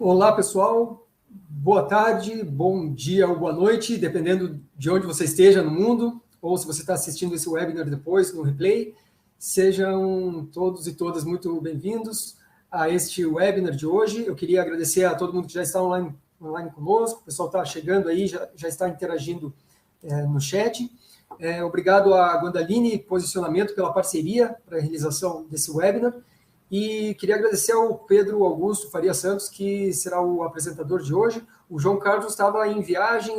Olá, pessoal. Boa tarde, bom dia ou boa noite, dependendo de onde você esteja no mundo, ou se você está assistindo esse webinar depois, no replay. Sejam todos e todas muito bem-vindos a este webinar de hoje. Eu queria agradecer a todo mundo que já está online conosco, o pessoal está chegando aí, já está interagindo no chat. Obrigado a Guandaline Posicionamento pela parceria para a realização desse webinar. E queria agradecer ao Pedro Augusto Faria Santos, que será o apresentador de hoje. O João Carlos estava em viagem,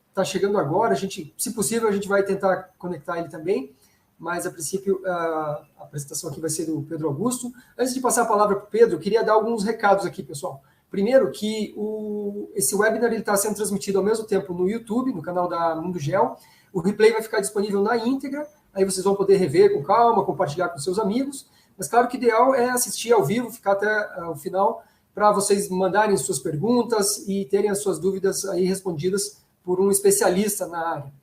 está chegando agora. Se possível, a gente vai tentar conectar ele também, mas a princípio a apresentação aqui vai ser do Pedro Augusto. Antes de passar a palavra para o Pedro, eu queria dar alguns recados aqui, pessoal. Primeiro, que esse webinar está sendo transmitido ao mesmo tempo no YouTube, no canal da Mundo Gel. O replay vai ficar disponível na íntegra, aí vocês vão poder rever com calma, compartilhar com seus amigos. Mas claro que o ideal é assistir ao vivo, ficar até o final, para vocês mandarem suas perguntas e terem as suas dúvidas aí respondidas por um especialista na área.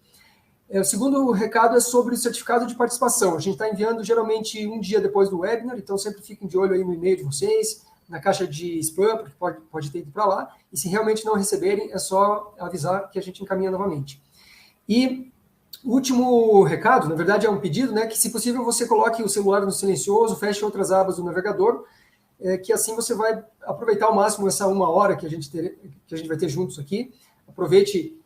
O segundo recado é sobre o certificado de participação. A gente está enviando geralmente um dia depois do webinar, então sempre fiquem de olho aí no e-mail de vocês, na caixa de spam, porque pode ter ido para lá, e se realmente não receberem, é só avisar que a gente encaminha novamente. E o último recado, na verdade é um pedido, né, que se possível você coloque o celular no silencioso, feche outras abas do navegador, que assim você vai aproveitar ao máximo essa 1 hora que a gente vai ter juntos aqui. Aproveite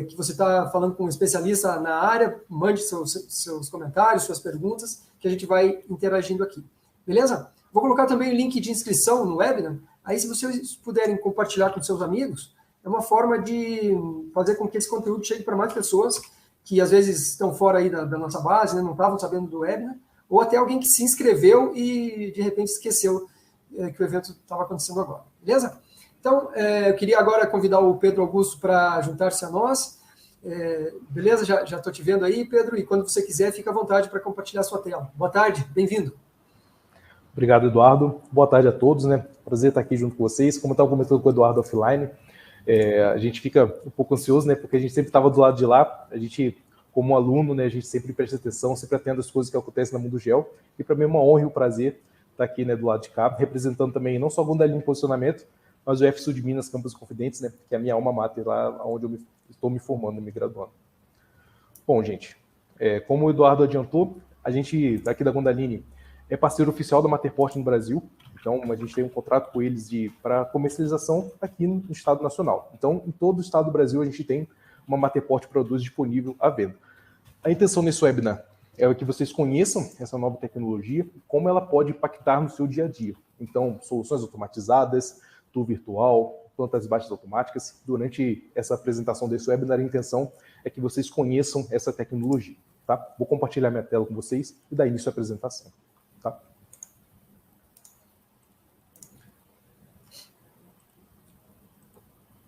que você está falando com um especialista na área, mande seus comentários, suas perguntas, que a gente vai interagindo aqui. Beleza? Vou colocar também o link de inscrição no webinar, aí se vocês puderem compartilhar com seus amigos, é uma forma de fazer com que esse conteúdo chegue para mais pessoas que às vezes estão fora aí da nossa base, né, não estavam sabendo do webinar, ou até alguém que se inscreveu e de repente esqueceu que o evento estava acontecendo agora. Beleza? Então, eu queria agora convidar o Pedro Augusto para juntar-se a nós. Beleza? Já estou te vendo aí, Pedro, e quando você quiser, fica à vontade para compartilhar a sua tela. Boa tarde, bem-vindo. Obrigado, Eduardo. Boa tarde a todos, né? Prazer estar aqui junto com vocês. Como eu estava comentando com o Eduardo offline, a gente fica um pouco ansioso, né? Porque a gente sempre estava do lado de lá. A gente, como aluno, né? A gente sempre presta atenção, sempre atende as coisas que acontecem na Mundo Gel. E para mim é uma honra e um prazer estar aqui, né? Do lado de cá, representando também não só a Guandaline Posicionamento, mas o FSU de Minas Campus Confidentes, né? Que é a minha alma mater lá, onde eu estou me formando, me graduando. Bom, gente, como o Eduardo adiantou, a gente aqui da Guandaline é parceiro oficial da Matterport no Brasil. Então, a gente tem um contrato com eles para comercialização aqui no Estado Nacional. Então, em todo o Estado do Brasil, a gente tem uma Matterport Produz disponível à venda. A intenção nesse webinar é que vocês conheçam essa nova tecnologia, como ela pode impactar no seu dia a dia. Então, soluções automatizadas, tour virtual, plantas baixas automáticas. Durante essa apresentação desse webinar, a intenção é que vocês conheçam essa tecnologia. Tá? Vou compartilhar minha tela com vocês e dar início à apresentação. Tá?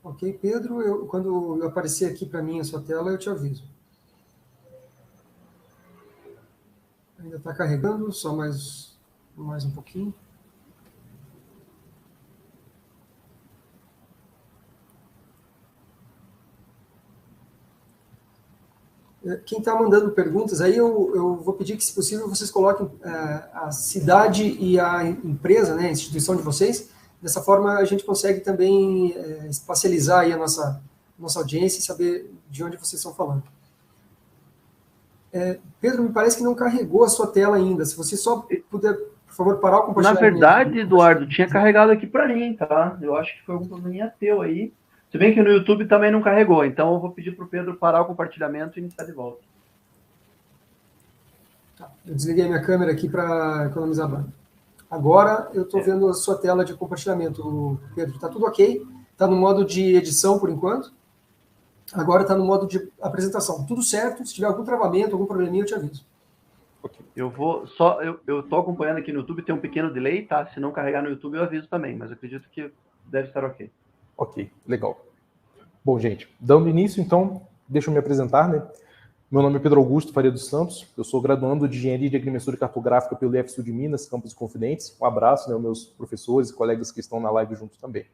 Ok, Pedro, quando aparecer aqui para mim a sua tela, eu te aviso. Ainda está carregando, só mais um pouquinho. Quem está mandando perguntas aí, eu vou pedir que, se possível, vocês coloquem a cidade e a empresa, né, a instituição de vocês. Dessa forma, a gente consegue também espacializar aí a nossa audiência e saber de onde vocês estão falando. Pedro, me parece que não carregou a sua tela ainda. Se você só puder, por favor, parar o compartilhamento. Na verdade, Eduardo, tinha carregado aqui para mim, tá? Eu acho que foi um probleminha teu aí. Se bem que no YouTube também não carregou, então eu vou pedir para o Pedro parar o compartilhamento e iniciar de volta. Tá, eu desliguei minha câmera aqui para economizar banda. Agora eu estou vendo a sua tela de compartilhamento, Pedro. Está tudo ok? Está no modo de edição por enquanto. Agora está no modo de apresentação. Tudo certo. Se tiver algum travamento, algum probleminha, eu te aviso. Okay. Eu estou acompanhando aqui no YouTube, tem um pequeno delay, tá? Se não carregar no YouTube, eu aviso também, mas acredito que deve estar ok. Ok, legal. Bom, gente, dando início, então, deixa eu me apresentar, né? Meu nome é Pedro Augusto Faria dos Santos, eu sou graduando de Engenharia de Agrimensura e Cartográfica pelo FSU de Minas, Campus Confidentes. Um abraço, né, aos meus professores e colegas que estão na live junto também.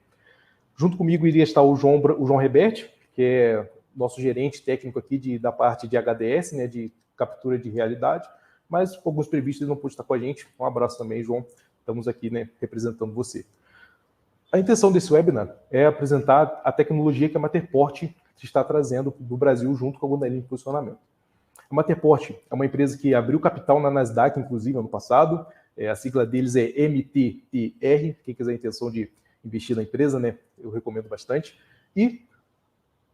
Junto comigo iria estar o João Reberte, que é nosso gerente técnico aqui da parte de HDS, né, de captura de realidade, mas com alguns previstos ele não pôde estar com a gente. Um abraço também, João. Estamos aqui, né, representando você. A intenção desse webinar é apresentar a tecnologia que a Matterport está trazendo do Brasil junto com a Gundelin em posicionamento. A Matterport é uma empresa que abriu capital na Nasdaq, inclusive, ano passado. A sigla deles é MTTR. Quem quiser a intenção de investir na empresa, né, eu recomendo bastante. E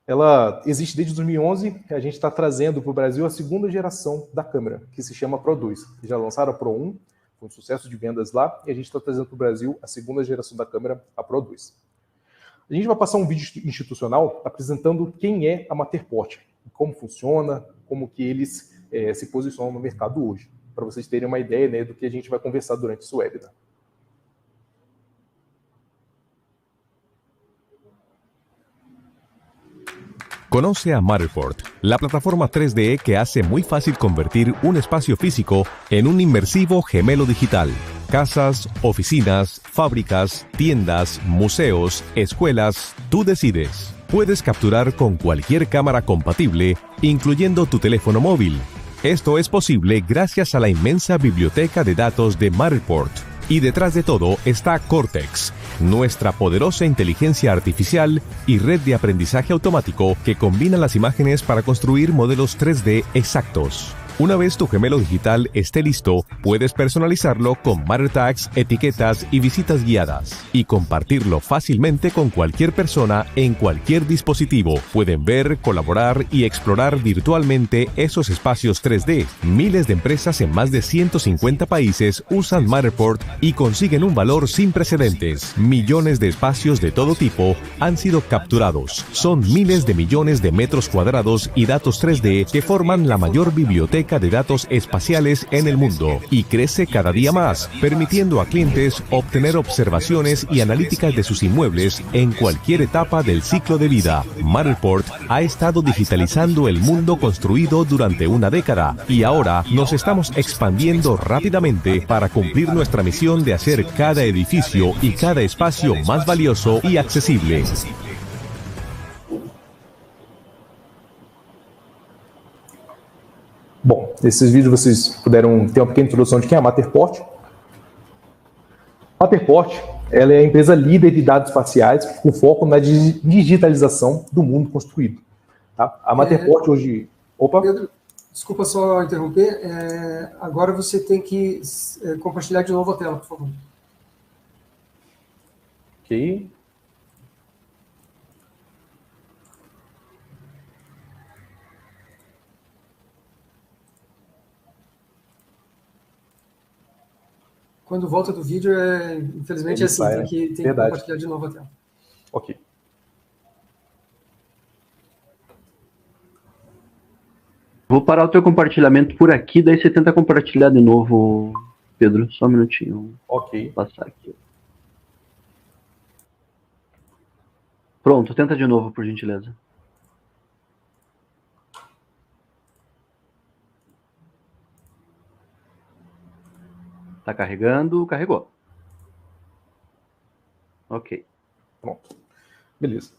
ela existe desde 2011. A gente está trazendo para o Brasil a segunda geração da câmera, que se chama Pro 2. Já lançaram a Pro 1, foi um sucesso de vendas lá, e a gente está trazendo para o Brasil a segunda geração da câmera, a Pro 2. A gente vai passar um vídeo institucional apresentando quem é a Matterport, como funciona, como que eles se posicionam no mercado hoje, para vocês terem uma ideia, né, do que a gente vai conversar durante esse webinar. Conoce a Matterport, la plataforma 3D que hace muy fácil convertir un espacio físico en un inmersivo gemelo digital. Casas, oficinas, fábricas, tiendas, museos, escuelas, tú decides. Puedes capturar con cualquier cámara compatible, incluyendo tu teléfono móvil. Esto es posible gracias a la inmensa biblioteca de datos de Matterport. Y detrás de todo está Cortex, nuestra poderosa inteligencia artificial y red de aprendizaje automático que combina las imágenes para construir modelos 3D exactos. Una vez tu gemelo digital esté listo, puedes personalizarlo con Matter Tags, etiquetas y visitas guiadas, y compartirlo fácilmente con cualquier persona en cualquier dispositivo. Pueden ver, colaborar y explorar virtualmente esos espacios 3D. Miles de empresas en más de 150 países usan Matterport y consiguen un valor sin precedentes. Millones de espacios de todo tipo han sido capturados. Son miles de millones de metros cuadrados y datos 3D que forman la mayor biblioteca de datos espaciales en el mundo, y crece cada día más, permitiendo a clientes obtener observaciones y analíticas de sus inmuebles en cualquier etapa del ciclo de vida. Matterport ha estado digitalizando el mundo construido durante una década, y ahora nos estamos expandiendo rápidamente para cumplir nuestra misión de hacer cada edificio y cada espacio más valioso y accesible. Bom, nesses vídeos vocês puderam ter uma pequena introdução de quem é a Matterport. A Matterport, ela é a empresa líder de dados espaciais com foco na digitalização do mundo construído. Tá? A Matterport hoje... Opa! Pedro, desculpa só interromper. Agora você tem que compartilhar de novo a tela, por favor. Ok. Quando volta do vídeo, infelizmente é assim, sai, tem que compartilhar de novo a tela. Ok. Vou parar o teu compartilhamento por aqui, daí você tenta compartilhar de novo, Pedro. Só um minutinho. Ok. Vou passar aqui. Pronto, tenta de novo, por gentileza. Tá carregando, carregou. Ok. Pronto. Beleza.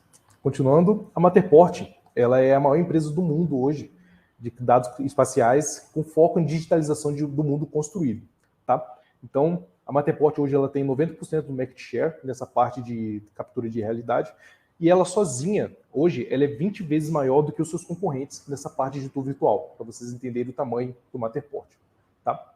Continuando, a Matterport, ela é a maior empresa do mundo hoje de dados espaciais com foco em digitalização do mundo construído, tá? Então, a Matterport hoje ela tem 90% do market share nessa parte de captura de realidade, e ela sozinha, hoje, ela é 20 vezes maior do que os seus concorrentes nessa parte de tour virtual, para vocês entenderem o tamanho do Matterport, tá?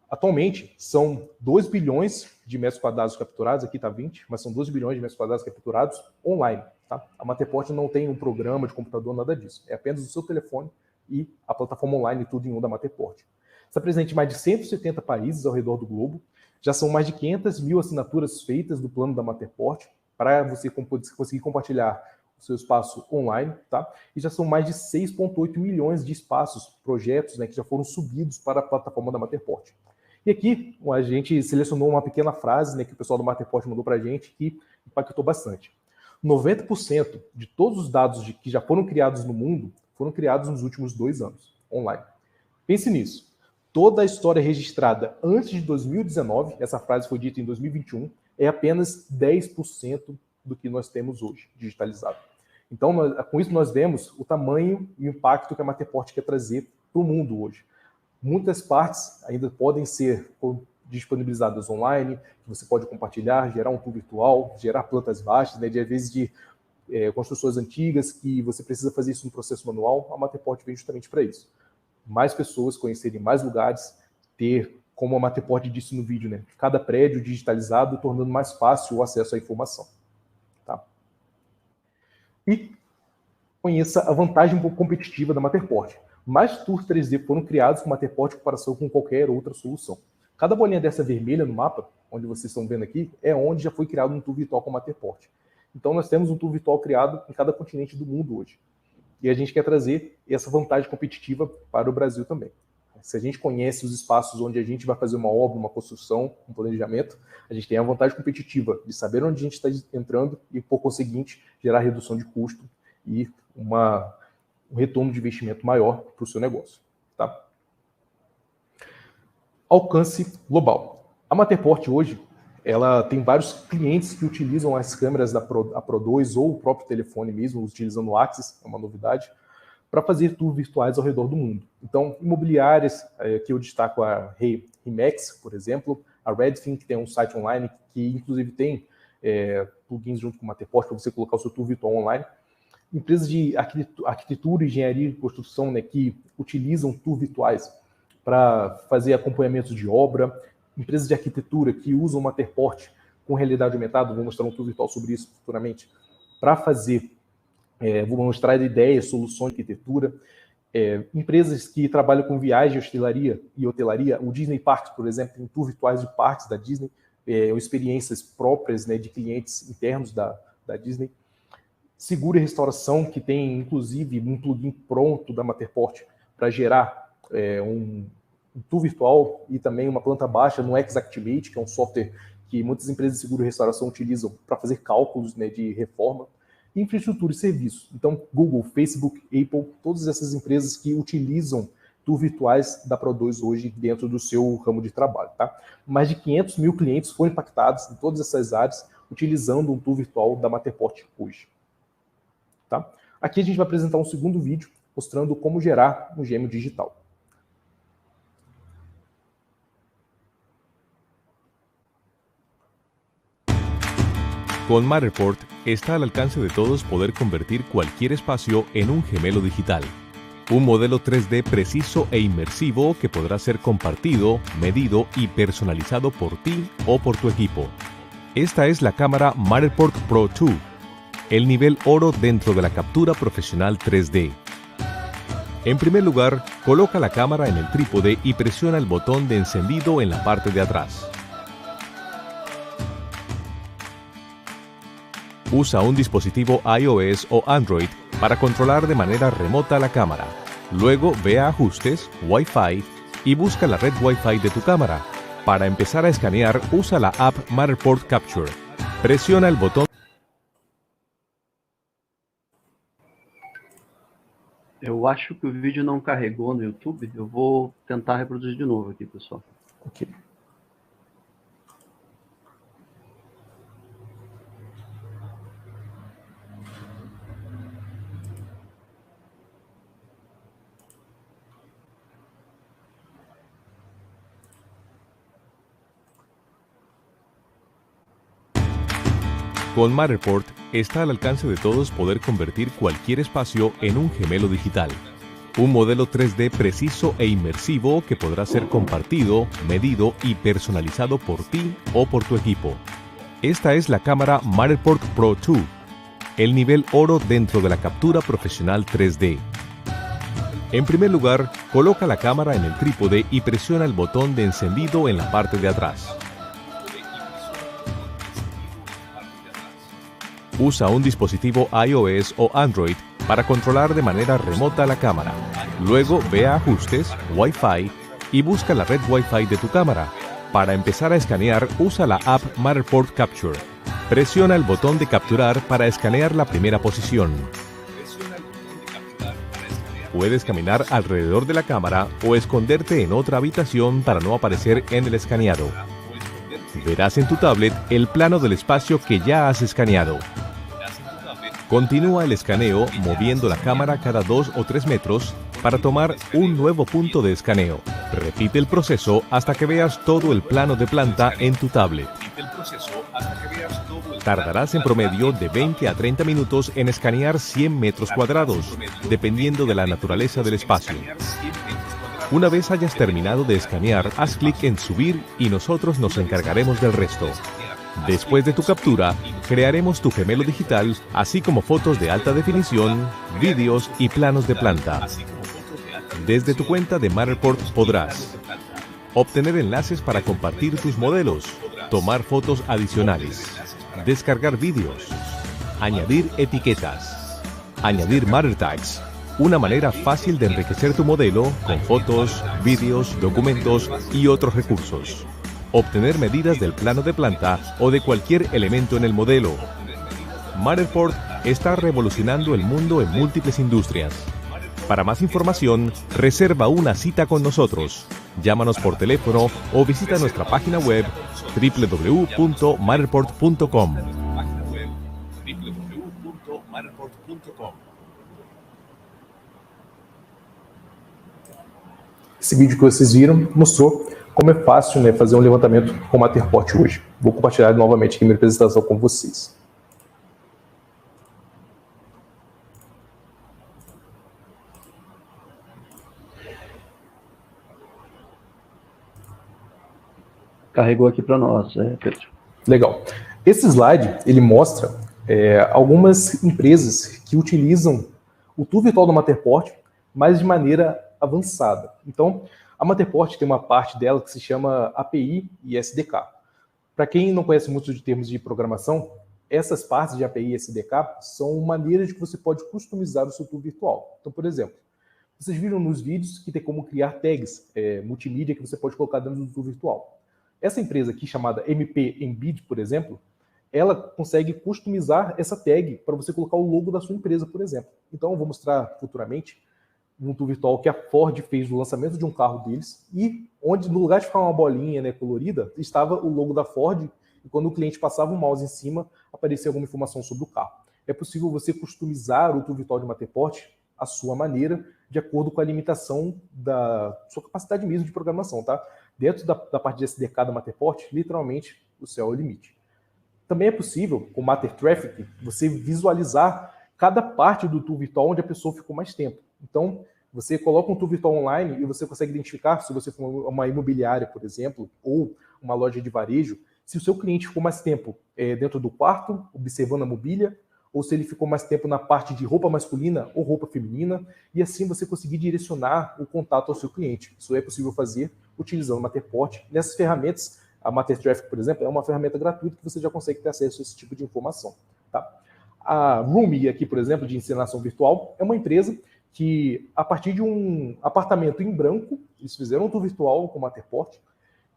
Atualmente, são 2 bilhões de metros quadrados capturados, aqui está 20, mas são 2 bilhões de metros quadrados capturados online. Tá? A Matterport não tem um programa de computador, nada disso. É apenas o seu telefone e a plataforma online, tudo em um da Matterport. Está presente em mais de 170 países ao redor do globo. Já são mais de 500 mil assinaturas feitas do plano da Matterport para você conseguir compartilhar o seu espaço online. Tá? E já são mais de 6,8 milhões de espaços, projetos, né, que já foram subidos para a plataforma da Matterport. E aqui a gente selecionou uma pequena frase, né, que o pessoal do Matterport mandou para a gente, que impactou bastante. 90% de todos os dados que já foram criados no mundo foram criados nos últimos 2 anos, online. Pense nisso. Toda a história registrada antes de 2019, essa frase foi dita em 2021, é apenas 10% do que nós temos hoje, digitalizado. Então, com isso nós vemos o tamanho e o impacto que a Matterport quer trazer para o mundo hoje. Muitas partes ainda podem ser disponibilizadas online, que você pode compartilhar, gerar um tour virtual, gerar plantas baixas, né, de às vezes de construções antigas, que você precisa fazer isso no processo manual. A Matterport vem justamente para isso. Mais pessoas conhecerem mais lugares, ter, como a Matterport disse no vídeo, né, cada prédio digitalizado, tornando mais fácil o acesso à informação. Tá? E conheça a vantagem competitiva da Matterport. Mais tours 3D foram criados com Matterport em comparação com qualquer outra solução. Cada bolinha dessa vermelha no mapa, onde vocês estão vendo aqui, é onde já foi criado um tour virtual com Matterport. Então nós temos um tour virtual criado em cada continente do mundo hoje. E a gente quer trazer essa vantagem competitiva para o Brasil também. Se a gente conhece os espaços onde a gente vai fazer uma obra, uma construção, um planejamento, a gente tem a vantagem competitiva de saber onde a gente está entrando e, por conseguinte, gerar redução de custo e um retorno de investimento maior para o seu negócio. Tá? Alcance global. A Matterport hoje, ela tem vários clientes que utilizam as câmeras da Pro2 ou o próprio telefone mesmo, utilizando o Axis, é uma novidade, para fazer tours virtuais ao redor do mundo. Então, imobiliárias, que eu destaco a Remax, por exemplo, a Redfin, que tem um site online que inclusive tem plugins junto com o Matterport para você colocar o seu tour virtual online. Empresas de arquitetura, engenharia e construção, né, que utilizam tours virtuais para fazer acompanhamento de obra. Empresas de arquitetura que usam o Matterport com realidade aumentada, vou mostrar um tour virtual sobre isso futuramente, para fazer, vou mostrar ideias, soluções de arquitetura. Empresas que trabalham com viagem, hostelaria e hotelaria, o Disney Parks, por exemplo, tem tour virtuais de parques da Disney, experiências próprias, né, de clientes internos da Disney. Seguro e restauração, que tem inclusive um plugin pronto da Matterport para gerar um tour virtual e também uma planta baixa no Xactimate, que é um software que muitas empresas de seguro e restauração utilizam para fazer cálculos, né, de reforma. E infraestrutura e serviços. Então, Google, Facebook, Apple, todas essas empresas que utilizam tour virtuais da Pro2 hoje dentro do seu ramo de trabalho. Tá? Mais de 500 mil clientes foram impactados em todas essas áreas utilizando um tour virtual da Matterport hoje. Tá? Aqui a gente vai apresentar um segundo vídeo mostrando como gerar um gêmeo digital. Con Matterport está al alcance de todos poder convertir cualquier espacio en un gemelo digital. Un modelo 3D preciso e inmersivo que podrá ser compartido, medido y personalizado por ti o por tu equipo. Esta es la cámara Matterport Pro 2, el nivel oro dentro de la captura profesional 3D. En primer lugar, coloca la cámara en el trípode y presiona el botón de encendido en la parte de atrás. Usa un dispositivo iOS o Android para controlar de manera remota la cámara. Luego ve a Ajustes, Wi-Fi y busca la red Wi-Fi de tu cámara. Para empezar a escanear, usa la app Matterport Capture. Presiona el botón. Eu acho que o vídeo não carregou no YouTube. Eu vou tentar reproduzir de novo aqui, pessoal. Ok. Con Matterport está al alcance de todos poder convertir cualquier espacio en un gemelo digital. Un modelo 3D preciso e inmersivo que podrá ser compartido, medido y personalizado por ti o por tu equipo. Esta es la cámara Matterport Pro 2, el nivel oro dentro de la captura profesional 3D. En primer lugar, coloca la cámara en el trípode y presiona el botón de encendido en la parte de atrás. Usa un dispositivo iOS o Android para controlar de manera remota la cámara. Luego ve a Ajustes, Wi-Fi y busca la red Wi-Fi de tu cámara. Para empezar a escanear, usa la app Matterport Capture. Presiona el botón de capturar para escanear la primera posición. Puedes caminar alrededor de la cámara o esconderte en otra habitación para no aparecer en el escaneado. Verás en tu tablet el plano del espacio que ya has escaneado. Continúa el escaneo moviendo la cámara cada 2 o 3 metros para tomar un nuevo punto de escaneo. Repite el proceso hasta que veas todo el plano de planta en tu tablet. Tardarás en promedio de 20 a 30 minutos en escanear 100 metros cuadrados, dependiendo de la naturaleza del espacio. Una vez hayas terminado de escanear, haz clic en subir y nosotros nos encargaremos del resto. Después de tu captura, crearemos tu gemelo digital, así como fotos de alta definición, vídeos y planos de planta. Desde tu cuenta de Matterport podrás obtener enlaces para compartir tus modelos, tomar fotos adicionales, descargar vídeos, añadir etiquetas, añadir Matter Tags, una manera fácil de enriquecer tu modelo con fotos, vídeos, documentos y otros recursos. Obtener medidas del plano de planta o de cualquier elemento en el modelo. Matterport está revolucionando el mundo en múltiples industrias. Para más información, reserva una cita con nosotros. Llámanos por teléfono o visita nuestra página web www.matterport.com. Esse vídeo que vocês viram mostrou como é fácil, né, fazer um levantamento com Matterport hoje. Vou compartilhar novamente aqui minha apresentação com vocês. Carregou aqui para nós, Pedro. Legal. Esse slide, ele mostra algumas empresas que utilizam o tool virtual do Matterport, mas de maneira avançada. Então, a Matterport tem uma parte dela que se chama API e SDK. Para quem não conhece muito de termos de programação, essas partes de API e SDK são maneiras de que você pode customizar o seu tool virtual. Então, por exemplo, vocês viram nos vídeos que tem como criar tags multimídia que você pode colocar dentro do tool virtual. Essa empresa aqui, chamada MP Embed, por exemplo, ela consegue customizar essa tag para você colocar o logo da sua empresa, por exemplo. Então, eu vou mostrar futuramente um tool virtual que a Ford fez no lançamento de um carro deles, e onde, no lugar de ficar uma bolinha, né, colorida, estava o logo da Ford, e quando o cliente passava o mouse em cima, aparecia alguma informação sobre o carro. É possível você customizar o tool virtual de Matterport à sua maneira, de acordo com a limitação da sua capacidade mesmo de programação, tá? Dentro da parte de SDK da Matterport, literalmente, o céu é o limite. Também é possível, com Matter Traffic, você visualizar cada parte do tool virtual onde a pessoa ficou mais tempo. Então, você coloca um tool virtual online e você consegue identificar, se você for uma imobiliária, por exemplo, ou uma loja de varejo, se o seu cliente ficou mais tempo dentro do quarto, observando a mobília, ou se ele ficou mais tempo na parte de roupa masculina ou roupa feminina, e assim você conseguir direcionar o contato ao seu cliente. Isso é possível fazer utilizando o Matterport. Nessas ferramentas, a Matter Traffic, por exemplo, é uma ferramenta gratuita que você já consegue ter acesso a esse tipo de informação. Tá? A Roomy, aqui, por exemplo, de encenação virtual, é uma empresa que, a partir de um apartamento em branco, eles fizeram um tour virtual com o Matterport,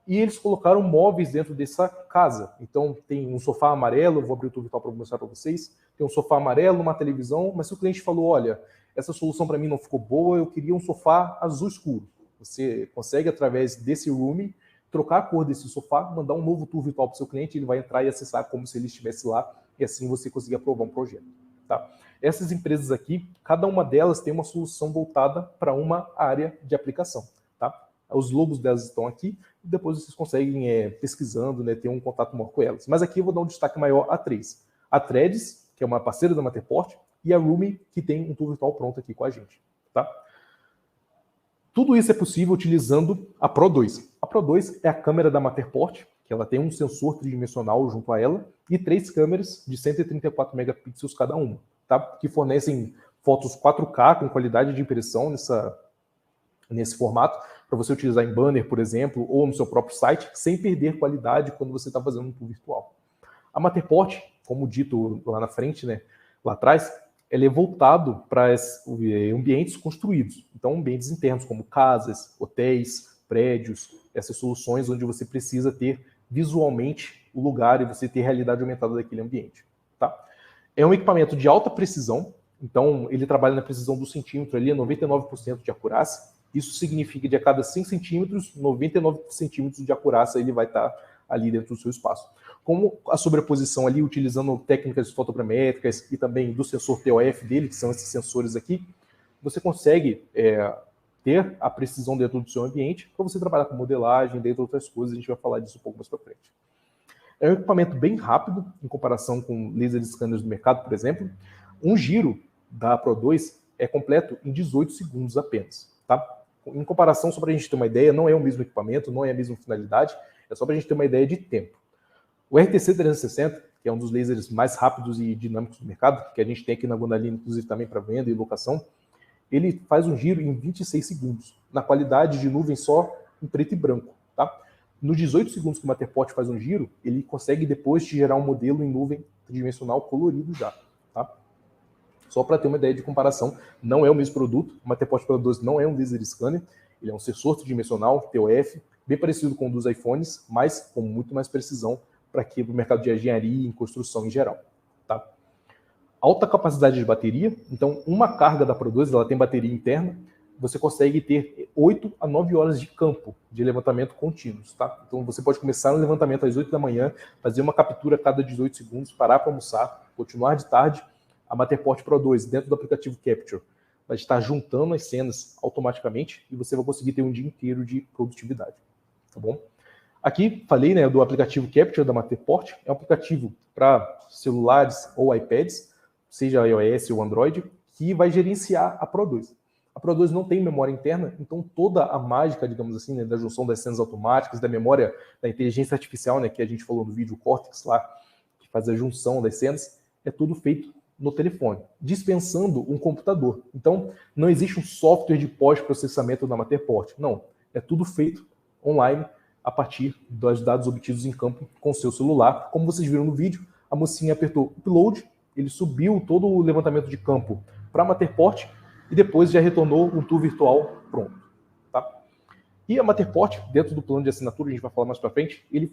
e eles colocaram móveis dentro dessa casa. Então, tem um sofá amarelo, vou abrir o tour virtual para mostrar para vocês, tem um sofá amarelo, uma televisão, mas se o cliente falou, olha, essa solução para mim não ficou boa, eu queria um sofá azul escuro. Você consegue, através desse Roomy, trocar a cor desse sofá, mandar um novo tour virtual para o seu cliente, ele vai entrar e acessar como se ele estivesse lá, e assim você conseguir aprovar um projeto. Tá? Essas empresas aqui, cada uma delas tem uma solução voltada para uma área de aplicação. Tá? Os logos delas estão aqui, e depois vocês conseguem, pesquisando, né, ter um contato maior com elas. Mas aqui eu vou dar um destaque maior a 3. A Threads, que é uma parceira da Matterport, e a Roomy, que tem um tool virtual pronto aqui com a gente. Tá? Tudo isso é possível utilizando a Pro 2. A Pro 2 é a câmera da Matterport, que ela tem um sensor tridimensional junto a ela, e 3 câmeras de 134 megapixels cada uma, tá? Que fornecem fotos 4K com qualidade de impressão nesse formato, para você utilizar em banner, por exemplo, ou no seu próprio site, sem perder qualidade quando você está fazendo um tour virtual. A Matterport, como dito lá na frente, né, lá atrás, ele é voltado para ambientes construídos. Então, ambientes internos, como casas, hotéis, prédios, essas soluções onde você precisa ter visualmente o lugar e você ter realidade aumentada daquele ambiente. Tá? É um equipamento de alta precisão, então ele trabalha na precisão do centímetro ali, 99% de acurácia. Isso significa que de a cada 100 centímetros, 99 centímetros de acurácia ele vai estar ali dentro do seu espaço. como a sobreposição ali, utilizando técnicas fotogramétricas e também do sensor TOF dele, que são esses sensores aqui, você consegue ter a precisão dentro do seu ambiente para você trabalhar com modelagem, dentre outras coisas. A gente vai falar disso um pouco mais para frente. É um equipamento bem rápido, em comparação com laser scanners do mercado, por exemplo. Um giro da Pro 2 é completo em 18 segundos apenas. Tá? Em comparação, só para a gente ter uma ideia, não é o mesmo equipamento, não é a mesma finalidade, é só para a gente ter uma ideia de tempo. O RTC 360, que é um dos lasers mais rápidos e dinâmicos do mercado, que a gente tem aqui na Gondalina, inclusive também para venda e locação, ele faz um giro em 26 segundos, na qualidade de nuvem só em preto e branco. Tá? Nos 18 segundos que o Matterport faz um giro, ele consegue depois te gerar um modelo em nuvem tridimensional colorido já. Tá? Só para ter uma ideia de comparação, não é o mesmo produto. O Matterport Pro 2 não é um laser scanner, ele é um sensor tridimensional, TOF, bem parecido com o dos iPhones, mas com muito mais precisão para aqui para o mercado de engenharia e construção em geral. Tá? Alta capacidade de bateria, então uma carga da Pro 2, ela tem bateria interna, você consegue ter 8 a 9 horas de campo de levantamento contínuos. Tá? Então você pode começar no levantamento às 8 da manhã, fazer uma captura a cada 18 segundos, parar para almoçar, continuar de tarde. A Matterport Pro 2, dentro do aplicativo Capture, vai estar juntando as cenas automaticamente e você vai conseguir ter um dia inteiro de produtividade. Tá bom? Aqui, falei, né, do aplicativo Capture da Matterport. É um aplicativo para celulares ou iPads, seja iOS ou Android, que vai gerenciar a Pro 2. A Pro 2 não tem memória interna, então toda a mágica, digamos assim, né, da junção das cenas automáticas, da memória, da inteligência artificial, né, que a gente falou no vídeo Cortex lá, que faz a junção das cenas, é tudo feito no telefone, dispensando um computador. Então, não existe um software de pós-processamento da Matterport. Não, é tudo feito online a partir dos dados obtidos em campo com o seu celular. Como vocês viram no vídeo, a mocinha apertou Upload, ele subiu todo o levantamento de campo para a Matterport e depois já retornou um tour virtual pronto. Tá? E a Matterport, dentro do plano de assinatura, a gente vai falar mais para frente, ele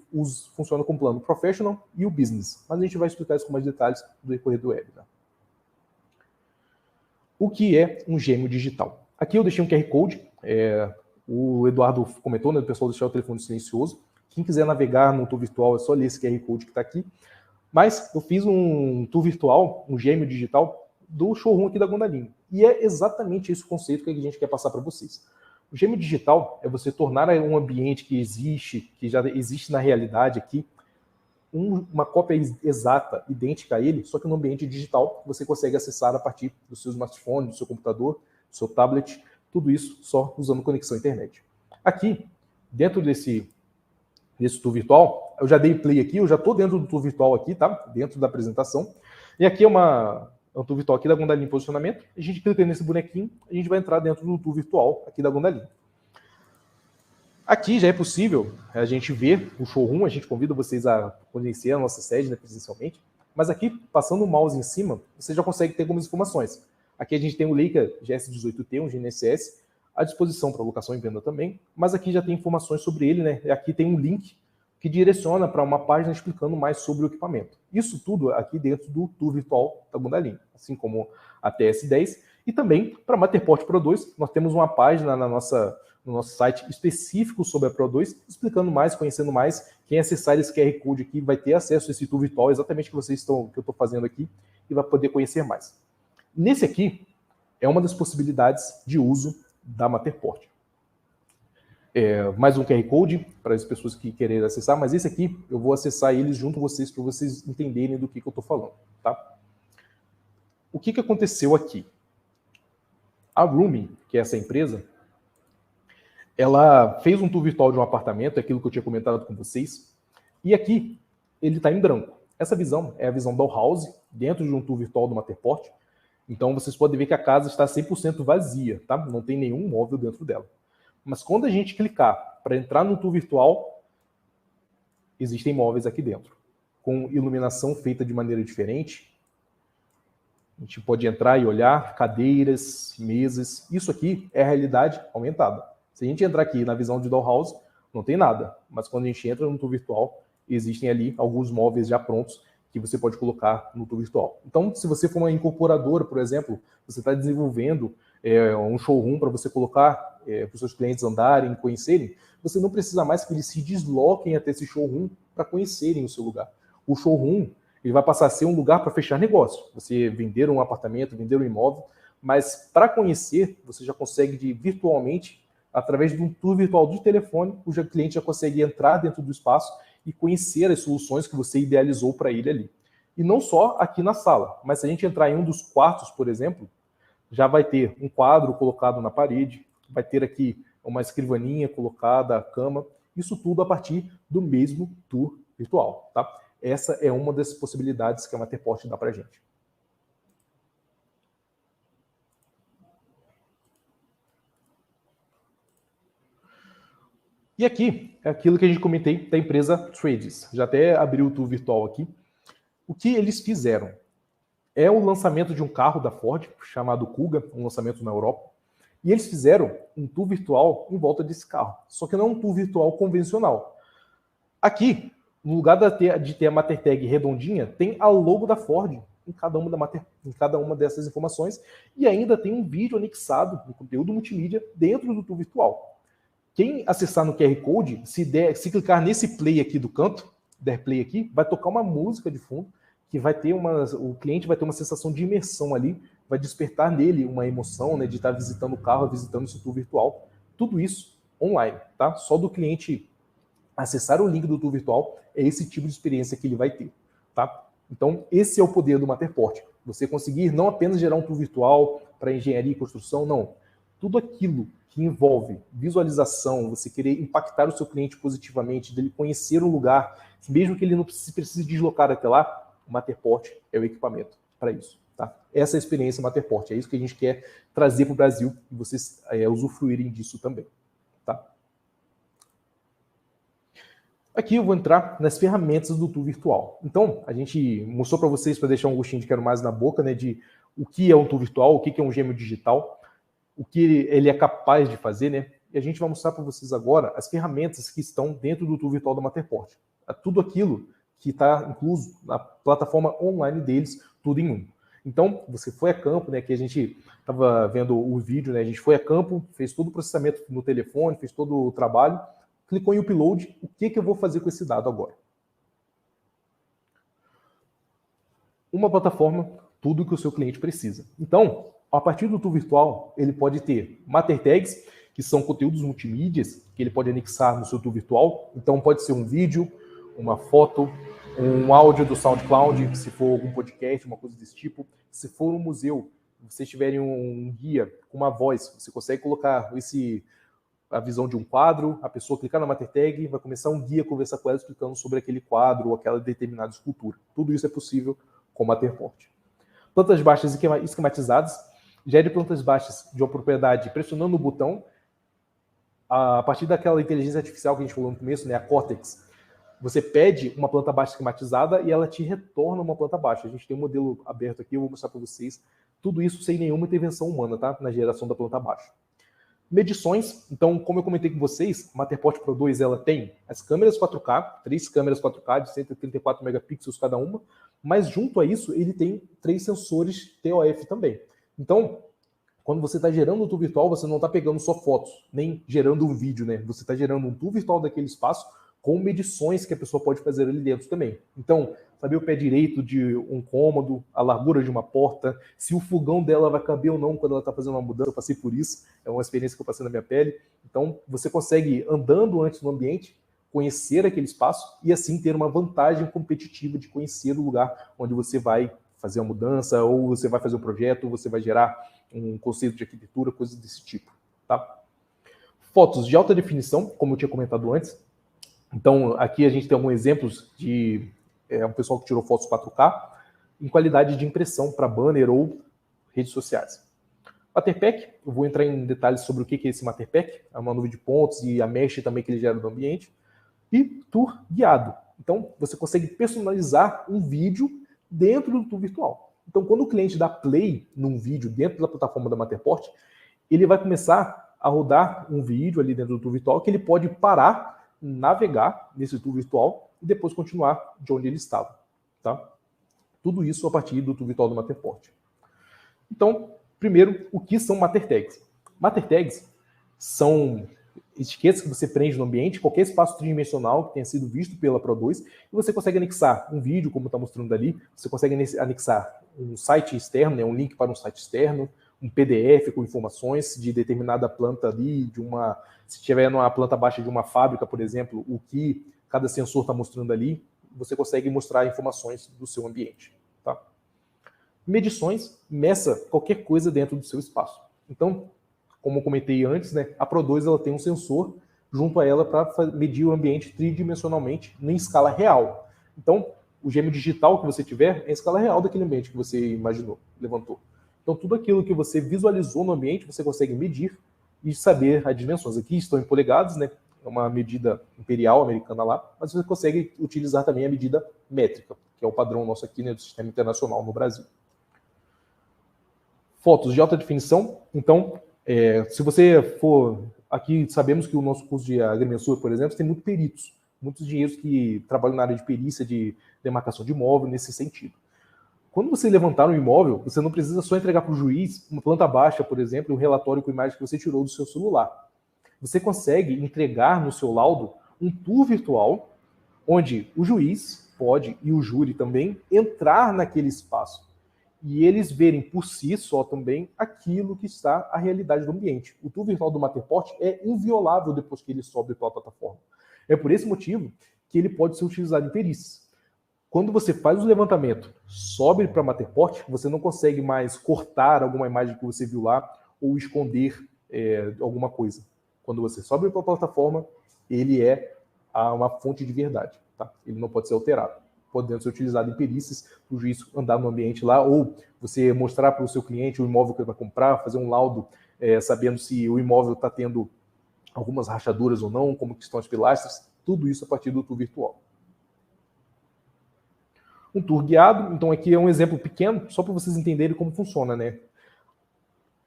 funciona com o plano Professional e o Business. Mas a gente vai explicar isso com mais detalhes no decorrer do webinar. O que é um gêmeo digital? Aqui eu deixei um QR Code, o Eduardo comentou, né, o pessoal deixar o telefone silencioso. Quem quiser navegar no tour virtual é só ler esse QR Code que está aqui. Mas eu fiz um tour virtual, um gêmeo digital, do showroom aqui da Gondalina. E é exatamente esse o conceito que a gente quer passar para vocês. O gêmeo digital é você tornar um ambiente que existe, que já existe na realidade aqui, uma cópia exata, idêntica a ele, só que no ambiente digital você consegue acessar a partir do seu smartphone, do seu computador, do seu tablet, tudo isso só usando conexão à internet. Aqui, dentro desse tour virtual, eu já dei play aqui, eu já estou dentro do tour virtual aqui, tá? Dentro da apresentação. E aqui é um tour virtual aqui da Gondalina em posicionamento. A gente clica nesse bonequinho, a gente vai entrar dentro do tour virtual aqui da Gondalina. Aqui já é possível a gente ver o showroom, a gente convida vocês a conhecer a nossa sede, né, presencialmente, mas aqui, passando o mouse em cima, você já consegue ter algumas informações. Aqui a gente tem o Leica GS18T, um GNSS, à disposição para locação e venda também, mas aqui já tem informações sobre ele, né? Aqui tem um link que direciona para uma página explicando mais sobre o equipamento. Isso tudo aqui dentro do tour virtual da Gondalina, assim como a TS10, e também para a Matterport Pro 2, nós temos uma página no nosso site específico sobre a Pro 2, explicando mais, conhecendo mais. Quem acessar esse QR Code aqui vai ter acesso a esse tour virtual, exatamente que eu estou fazendo aqui, e vai poder conhecer mais. Nesse aqui, é uma das possibilidades de uso da Matterport. Mais um QR Code para as pessoas que querem acessar, mas esse aqui eu vou acessar eles junto com vocês para vocês entenderem do que eu estou falando. Tá? O que aconteceu aqui? A Roomie, que é essa empresa, ela fez um tour virtual de um apartamento, aquilo que eu tinha comentado com vocês, e aqui ele está em branco. Essa visão é a visão da house, dentro de um tour virtual do Matterport. Então vocês podem ver que a casa está 100% vazia, tá? Não tem nenhum móvel dentro dela. Mas quando a gente clicar para entrar no tour virtual, existem móveis aqui dentro, com iluminação feita de maneira diferente. A gente pode entrar e olhar cadeiras, mesas. Isso aqui é a realidade aumentada. Se a gente entrar aqui na visão de dollhouse, não tem nada. Mas quando a gente entra no tour virtual, existem ali alguns móveis já prontos que você pode colocar no tour virtual. Então, se você for uma incorporadora, por exemplo, você está desenvolvendo um showroom para você colocar para os seus clientes andarem, conhecerem, você não precisa mais que eles se desloquem até esse showroom para conhecerem o seu lugar. O showroom ele vai passar a ser um lugar para fechar negócio. Você vender um apartamento, vender um imóvel, mas para conhecer, você já consegue virtualmente, através de um tour virtual de telefone, o cliente já consegue entrar dentro do espaço e conhecer as soluções que você idealizou para ele ali. E não só aqui na sala, mas se a gente entrar em um dos quartos, por exemplo, já vai ter um quadro colocado na parede, vai ter aqui uma escrivaninha colocada, a cama, isso tudo a partir do mesmo tour virtual, tá? Essa é uma das possibilidades que a Matterport dá para a gente. E aqui é aquilo que a gente comentei da empresa Trades. Já até abriu o tour virtual aqui. O que eles fizeram? É o lançamento de um carro da Ford, chamado Kuga, um lançamento na Europa. E eles fizeram um tour virtual em volta desse carro. Só que não é um tour virtual convencional. Aqui, no lugar de ter a Mattertag redondinha, tem a logo da Ford em cada uma dessas informações. E ainda tem um vídeo anexado no conteúdo multimídia dentro do tour virtual. Quem acessar no QR Code, se clicar nesse play aqui do canto, der play aqui, vai tocar uma música de fundo, que vai ter o cliente vai ter uma sensação de imersão ali, vai despertar nele uma emoção, né, de estar visitando o carro, visitando esse tour virtual. Tudo isso online, tá? Só do cliente acessar o link do tour virtual, é esse tipo de experiência que ele vai ter, tá? Então, esse é o poder do Matterport. Você conseguir não apenas gerar um tour virtual para engenharia e construção, não. Tudo aquilo que envolve visualização, você querer impactar o seu cliente positivamente, dele conhecer o lugar, mesmo que ele não precise deslocar até lá, o Matterport é o equipamento para isso. Tá? Essa é a experiência Matterport, é isso que a gente quer trazer para o Brasil e vocês usufruírem disso também. Tá? Aqui eu vou entrar nas ferramentas do tour virtual. Então, a gente mostrou para vocês, para deixar um gostinho de quero mais na boca, né, de o que é um tour virtual, o que é um gêmeo digital, o que ele é capaz de fazer, né? E a gente vai mostrar para vocês agora as ferramentas que estão dentro do tour virtual da Matterport. Tudo aquilo que está incluso na plataforma online deles, tudo em um. Então, você foi a campo, né? Que a gente estava vendo o vídeo, né? A gente foi a campo, fez todo o processamento no telefone, fez todo o trabalho, clicou em upload. O que eu vou fazer com esse dado agora? Uma plataforma, tudo que o seu cliente precisa. Então, a partir do tour virtual, ele pode ter Mattertags, que são conteúdos multimídias, que ele pode anexar no seu tour virtual. Então, pode ser um vídeo, uma foto, um áudio do SoundCloud, se for algum podcast, uma coisa desse tipo. Se for um museu, se vocês tiverem um guia com uma voz, você consegue colocar a visão de um quadro, a pessoa clicar na Mattertag, vai começar um guia a conversar com ela explicando sobre aquele quadro ou aquela determinada escultura. Tudo isso é possível com o Matterport. Plantas baixas esquematizadas. Gere plantas baixas de uma propriedade pressionando o botão. A partir daquela inteligência artificial que a gente falou no começo, né, a Cortex, você pede uma planta baixa esquematizada e ela te retorna uma planta baixa. A gente tem um modelo aberto aqui, eu vou mostrar para vocês. Tudo isso sem nenhuma intervenção humana, tá? Na geração da planta baixa. Medições. Então, como eu comentei com vocês, a Matterport Pro 2 ela tem as câmeras 4K, 3 câmeras 4K de 134 megapixels cada uma, mas junto a isso ele tem 3 sensores TOF também. Então, quando você está gerando um tour virtual, você não está pegando só fotos, nem gerando um vídeo, né? Você está gerando um tour virtual daquele espaço com medições que a pessoa pode fazer ali dentro também. Então, saber o pé direito de um cômodo, a largura de uma porta, se o fogão dela vai caber ou não quando ela está fazendo uma mudança. Eu passei por isso, é uma experiência que eu passei na minha pele. Então, você consegue, andando antes no ambiente, conhecer aquele espaço e assim ter uma vantagem competitiva de conhecer o lugar onde você vai fazer uma mudança, ou você vai fazer um projeto, ou você vai gerar um conceito de arquitetura, coisas desse tipo. Tá? Fotos de alta definição, como eu tinha comentado antes. Então, aqui a gente tem alguns exemplos de um pessoal que tirou fotos 4K em qualidade de impressão para banner ou redes sociais. Matterpack, eu vou entrar em detalhes sobre o que é esse Matterpack, é uma nuvem de pontos e a mesh também que ele gera no ambiente. E tour guiado. Então, você consegue personalizar um vídeo dentro do tour virtual. Então, quando o cliente dá play num vídeo dentro da plataforma da Matterport, ele vai começar a rodar um vídeo ali dentro do tour virtual que ele pode parar, navegar nesse tour virtual e depois continuar de onde ele estava. Tá? Tudo isso a partir do tour virtual do Matterport. Então, primeiro, o que são Mattertags? Mattertags são etiquetas que você prende no ambiente, qualquer espaço tridimensional que tenha sido visto pela Pro2, e você consegue anexar um vídeo, como está mostrando ali, você consegue anexar um site externo, né, um link para um site externo, um PDF com informações de determinada planta ali, se tiver numa planta baixa de uma fábrica, por exemplo, o que cada sensor está mostrando ali, você consegue mostrar informações do seu ambiente. Tá? Medições, meça qualquer coisa dentro do seu espaço. Então, como eu comentei antes, né, a Pro2 ela tem um sensor junto a ela para medir o ambiente tridimensionalmente em escala real. Então, o gêmeo digital que você tiver é a escala real daquele ambiente que você imaginou, levantou. Então, tudo aquilo que você visualizou no ambiente, você consegue medir e saber as dimensões. Aqui estão em polegadas, né? É uma medida imperial americana lá, mas você consegue utilizar também a medida métrica, que é o padrão nosso aqui, né, do sistema internacional no Brasil. Fotos de alta definição. Então, se você for... Aqui sabemos que o nosso curso de agrimensura, por exemplo, tem muitos peritos, muitos engenheiros que trabalham na área de perícia, de demarcação de imóvel, nesse sentido. Quando você levantar um imóvel, você não precisa só entregar para o juiz uma planta baixa, por exemplo, um relatório com imagem que você tirou do seu celular. Você consegue entregar no seu laudo um tour virtual, onde o juiz pode, e o júri também, entrar naquele espaço. E eles verem por si só também aquilo que está a realidade do ambiente. O tour virtual do Matterport é inviolável depois que ele sobe pela plataforma. É por esse motivo que ele pode ser utilizado em perícias. Quando você faz o levantamento, sobe para Matterport, você não consegue mais cortar alguma imagem que você viu lá ou esconder alguma coisa. Quando você sobe para a plataforma, ele é uma fonte de verdade. Tá? Ele não pode ser alterado. Podendo ser utilizado em perícias, para o juiz andar no ambiente lá, ou você mostrar para o seu cliente o imóvel que ele vai comprar, fazer um laudo sabendo se o imóvel está tendo algumas rachaduras ou não, como que estão as pilastras, tudo isso a partir do tour virtual. Um tour guiado, então aqui é um exemplo pequeno, só para vocês entenderem como funciona, né?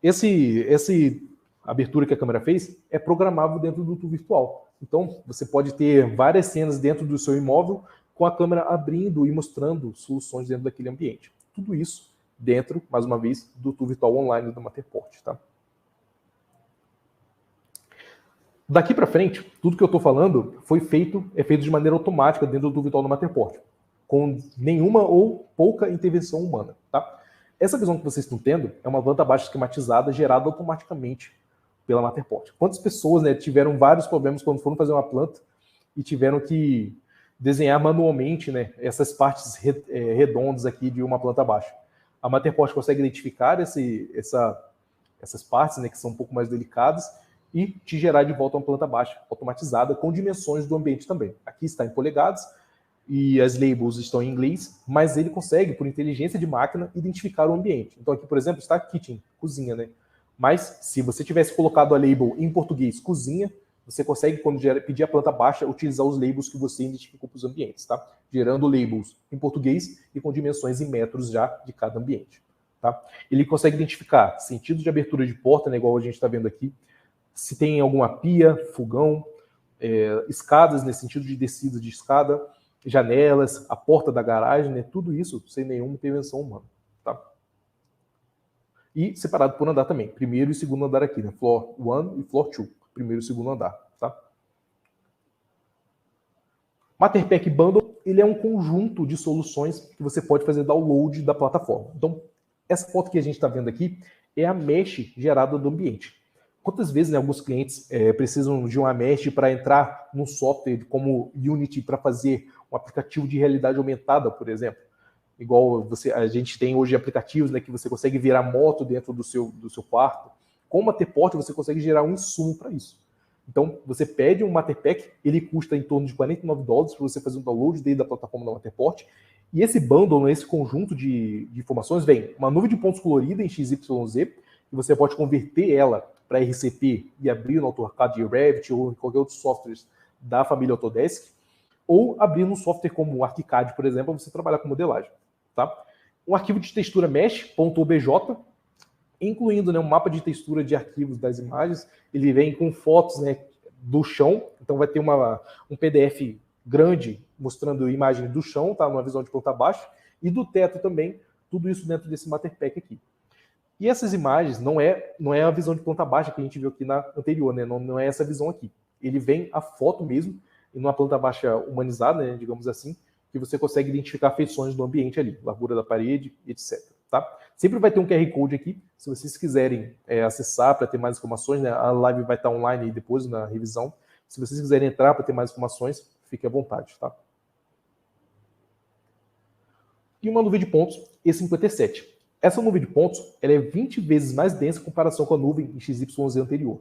Essa abertura que a câmera fez é programável dentro do tour virtual. Então, você pode ter várias cenas dentro do seu imóvel, com a câmera abrindo e mostrando soluções dentro daquele ambiente. Tudo isso dentro, mais uma vez, do tour virtual online do Matterport. Tá? Daqui para frente, tudo que eu estou falando é feito de maneira automática dentro do tour virtual do Matterport, com nenhuma ou pouca intervenção humana. Tá? Essa visão que vocês estão tendo é uma planta baixa esquematizada gerada automaticamente pela Matterport. Quantas pessoas, né, tiveram vários problemas quando foram fazer uma planta e tiveram que desenhar manualmente, né, essas partes redondas aqui de uma planta baixa? A Matterport consegue identificar essas partes, né, que são um pouco mais delicadas, e te gerar de volta uma planta baixa automatizada com dimensões do ambiente também. Aqui está em polegadas e as labels estão em inglês, mas ele consegue, por inteligência de máquina, identificar o ambiente. Então aqui, por exemplo, está kitchen, cozinha, né? Mas se você tivesse colocado a label em português, cozinha, você consegue, quando pedir a planta baixa, utilizar os labels que você identificou para os ambientes, tá? Gerando labels em português e com dimensões em metros já de cada ambiente. Tá? Ele consegue identificar sentidos de abertura de porta, né, igual a gente está vendo aqui, se tem alguma pia, fogão, escadas, nesse sentido de descida de escada, janelas, a porta da garagem, né, tudo isso sem nenhuma intervenção humana. Tá? E separado por andar também, primeiro e segundo andar aqui, né, Floor 1 e Floor 2. Primeiro e segundo andar, tá? Matterpack Bundle, ele é um conjunto de soluções que você pode fazer download da plataforma. Então, essa foto que a gente está vendo aqui é a mesh gerada do ambiente. Quantas vezes, né, alguns clientes precisam de uma mesh para entrar num software como Unity para fazer um aplicativo de realidade aumentada, por exemplo? Igual a gente tem hoje aplicativos, né, que você consegue virar moto dentro do seu quarto. Com o Matterport, você consegue gerar um insumo para isso. Então, você pede um Matterpack, ele custa em torno de $49 para você fazer um download dele da plataforma da Matterport. E esse bundle, esse conjunto de informações, vem uma nuvem de pontos colorida em XYZ, e você pode converter ela para RCP e abrir no AutoCAD e Revit ou em qualquer outro software da família Autodesk, ou abrir num software como o ArchiCAD, por exemplo, para você trabalhar com modelagem. Tá? Um arquivo de textura mesh.obj, incluindo, né, um mapa de textura de arquivos das imagens. Ele vem com fotos, né, do chão, então vai ter um PDF grande mostrando imagem do chão, tá, numa visão de planta baixa, e do teto também, tudo isso dentro desse Matterpack aqui. E essas imagens não é a visão de planta baixa que a gente viu aqui na anterior, né, não é essa visão aqui. ele vem a foto mesmo, em uma planta baixa humanizada, né, digamos assim, que você consegue identificar feições do ambiente ali, largura da parede, etc. Tá? Sempre vai ter um QR Code aqui, se vocês quiserem acessar para ter mais informações, né, a live vai estar online aí depois na revisão. Se vocês quiserem entrar para ter mais informações, fique à vontade. Tá? E uma nuvem de pontos E57. Essa nuvem de pontos ela é 20 vezes mais densa em comparação com a nuvem XYZ anterior.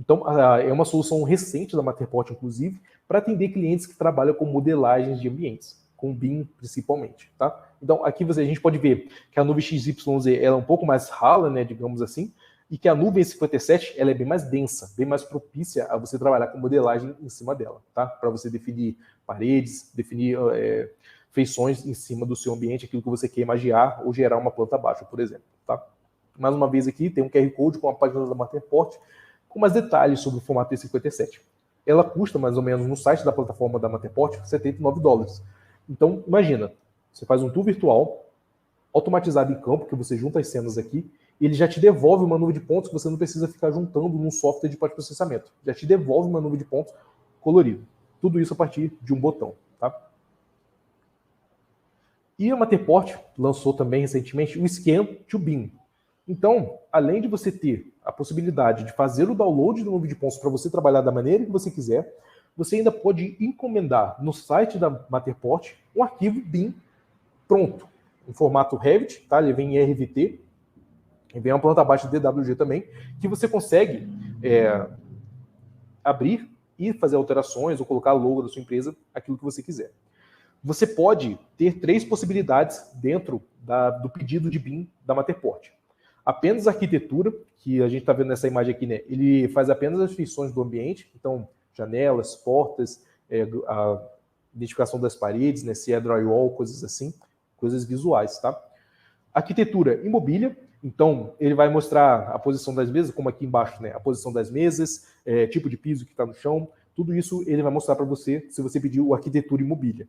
Então, é uma solução recente da Matterport, inclusive, para atender clientes que trabalham com modelagens de ambientes, com BIM principalmente. Tá? Então, aqui a gente pode ver que a nuvem XYZ ela é um pouco mais rala, né, digamos assim, e que a nuvem 57 ela é bem mais densa, bem mais propícia a você trabalhar com modelagem em cima dela, tá? Para você definir paredes, definir feições em cima do seu ambiente, aquilo que você quer imaginar ou gerar uma planta baixa, por exemplo. Tá? Mais uma vez aqui, tem um QR Code com a página da Matterport, com mais detalhes sobre o formato E57. Ela custa mais ou menos no site da plataforma da Matterport $79. Então, imagina, você faz um tour virtual, automatizado em campo, que você junta as cenas aqui, e ele já te devolve uma nuvem de pontos que você não precisa ficar juntando num software de pós-processamento. Já te devolve uma nuvem de pontos colorida. Tudo isso a partir de um botão. Tá? E a Matterport lançou também recentemente o Scan to BIM. Então, além de você ter a possibilidade de fazer o download da nuvem de pontos para você trabalhar da maneira que você quiser, você ainda pode encomendar no site da Matterport um arquivo BIM pronto, em formato Revit, tá? Ele vem em RVT, e vem uma planta baixa de DWG também, que você consegue abrir e fazer alterações ou colocar logo da sua empresa, aquilo que você quiser. Você pode ter 3 possibilidades dentro do pedido de BIM da Matterport. Apenas a arquitetura, que a gente está vendo nessa imagem aqui, né? Ele faz apenas as feições do ambiente, então janelas, portas, a identificação das paredes, né? Se é drywall, coisas assim, coisas visuais, tá? Arquitetura e mobília, então ele vai mostrar a posição das mesas, como aqui embaixo, né? A posição das mesas, tipo de piso que está no chão, tudo isso ele vai mostrar para você se você pedir o arquitetura e mobília.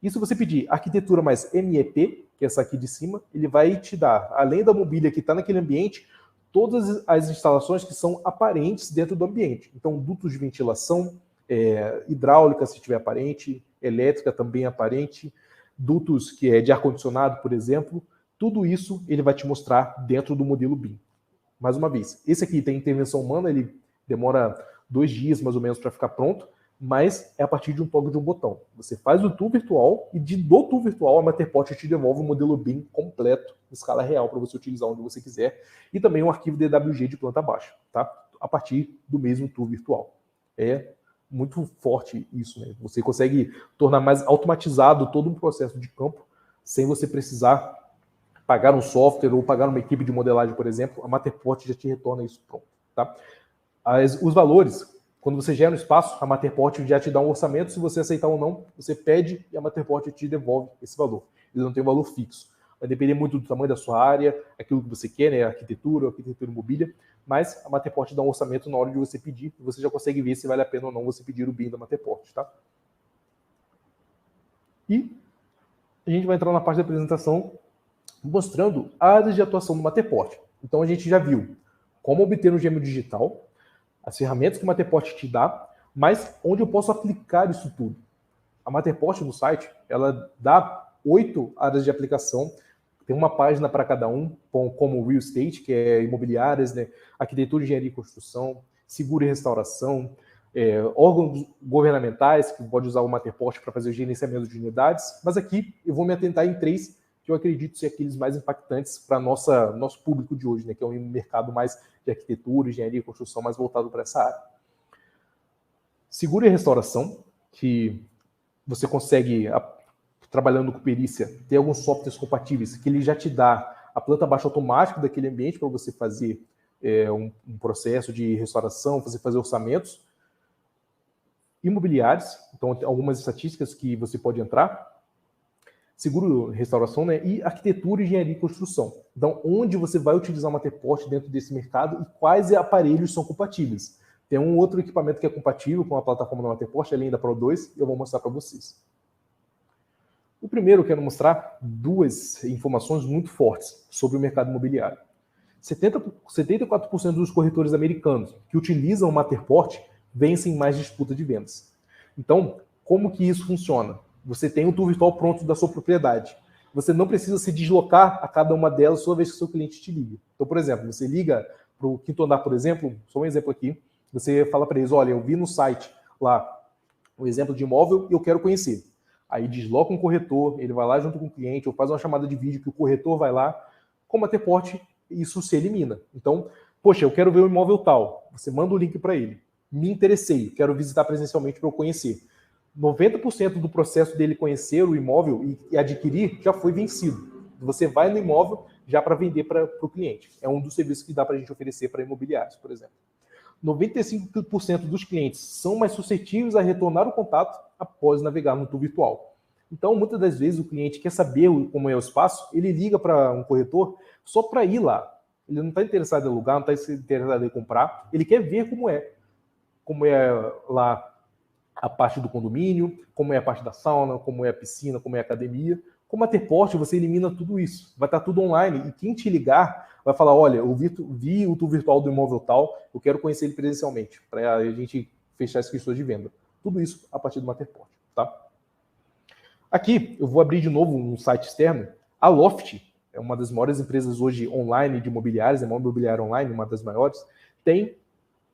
E se você pedir arquitetura mais MEP, que é essa aqui de cima, ele vai te dar, além da mobília que está naquele ambiente, todas as instalações que são aparentes dentro do ambiente. Então, dutos de ventilação, hidráulica, se tiver aparente, elétrica também aparente, dutos que é de ar-condicionado, por exemplo, tudo isso ele vai te mostrar dentro do modelo BIM. Mais uma vez, esse aqui tem intervenção humana, ele demora 2 dias mais ou menos para ficar pronto, mas é a partir de um toque de um botão. Você faz o tour virtual e do tour virtual a Matterport te devolve o modelo BIM completo, em escala real, para você utilizar onde você quiser, e também um arquivo DWG de planta baixa, tá? A partir do mesmo tour virtual. É muito forte isso, né? Você consegue tornar mais automatizado todo um processo de campo, sem você precisar pagar um software ou pagar uma equipe de modelagem, por exemplo. A Matterport já te retorna isso pronto, tá? Os valores, quando você gera um espaço, a Matterport já te dá um orçamento. Se você aceitar ou não, você pede e a Matterport te devolve esse valor. Ele não tem um valor fixo. Vai depender muito do tamanho da sua área, aquilo que você quer, né? Arquitetura e mobília. Mas a Matterport dá um orçamento na hora de você pedir e você já consegue ver se vale a pena ou não você pedir o BIM da Matterport, tá? E a gente vai entrar na parte da apresentação mostrando áreas de atuação do Matterport. Então a gente já viu como obter um gêmeo digital, as ferramentas que o Matterport te dá, mas onde eu posso aplicar isso tudo. A Matterport no site, ela dá 8 áreas de aplicação, tem uma página para cada um, como real estate, que é imobiliárias, né? Arquitetura, engenharia e construção, seguro e restauração, órgãos governamentais, que pode usar o Matterport para fazer o gerenciamento de unidades, mas aqui eu vou me atentar em 3 que eu acredito ser aqueles mais impactantes para nosso público de hoje, né, que é um mercado mais de arquitetura, engenharia e construção, mais voltado para essa área. Seguro e restauração, que você consegue, trabalhando com perícia, ter alguns softwares compatíveis, que ele já te dá a planta baixa automática daquele ambiente para você fazer um processo de restauração, fazer orçamentos. Imobiliários, então algumas estatísticas que você pode entrar. Seguro restauração, né? E arquitetura, engenharia e construção. Então, onde você vai utilizar o Matterport dentro desse mercado e quais aparelhos são compatíveis. Tem um outro equipamento que é compatível com a plataforma da Matterport, além da Pro 2, e eu vou mostrar para vocês. O primeiro, eu quero mostrar 2 informações muito fortes sobre o mercado imobiliário. 74% dos corretores americanos que utilizam o Matterport vencem mais disputa de vendas. Então, como que isso funciona? Você tem um tour virtual pronto da sua propriedade. Você não precisa se deslocar a cada uma delas toda vez que o seu cliente te liga. Então, por exemplo, você liga para o quinto andar, por exemplo, só um exemplo aqui, você fala para eles, olha, eu vi no site lá um exemplo de imóvel e eu quero conhecer. Aí desloca um corretor, ele vai lá junto com o cliente, ou faz uma chamada de vídeo que o corretor vai lá. Com o Matterport, isso se elimina. Então, poxa, eu quero ver o imóvel tal. Você manda o link para ele. Me interessei, quero visitar presencialmente para eu conhecer. 90% do processo dele conhecer o imóvel e adquirir já foi vencido. Você vai no imóvel já para vender para o cliente. É um dos serviços que dá para a gente oferecer para imobiliários, por exemplo. 95% dos clientes são mais suscetíveis a retornar o contato após navegar no tour virtual. Então, muitas das vezes, o cliente quer saber como é o espaço, ele liga para um corretor só para ir lá. Ele não está interessado em alugar, não está interessado em comprar, ele quer ver como é lá a parte do condomínio, como é a parte da sauna, como é a piscina, como é a academia. Com o Matterport, você elimina tudo isso. Vai estar tudo online. E quem te ligar vai falar, olha, eu vi o tour virtual do imóvel tal, eu quero conhecer ele presencialmente, para a gente fechar as questões de venda. Tudo isso a partir do Matterport, tá? Aqui, eu vou abrir de novo um site externo. A Loft é uma das maiores empresas hoje online de imobiliários, é uma imobiliária online, uma das maiores, tem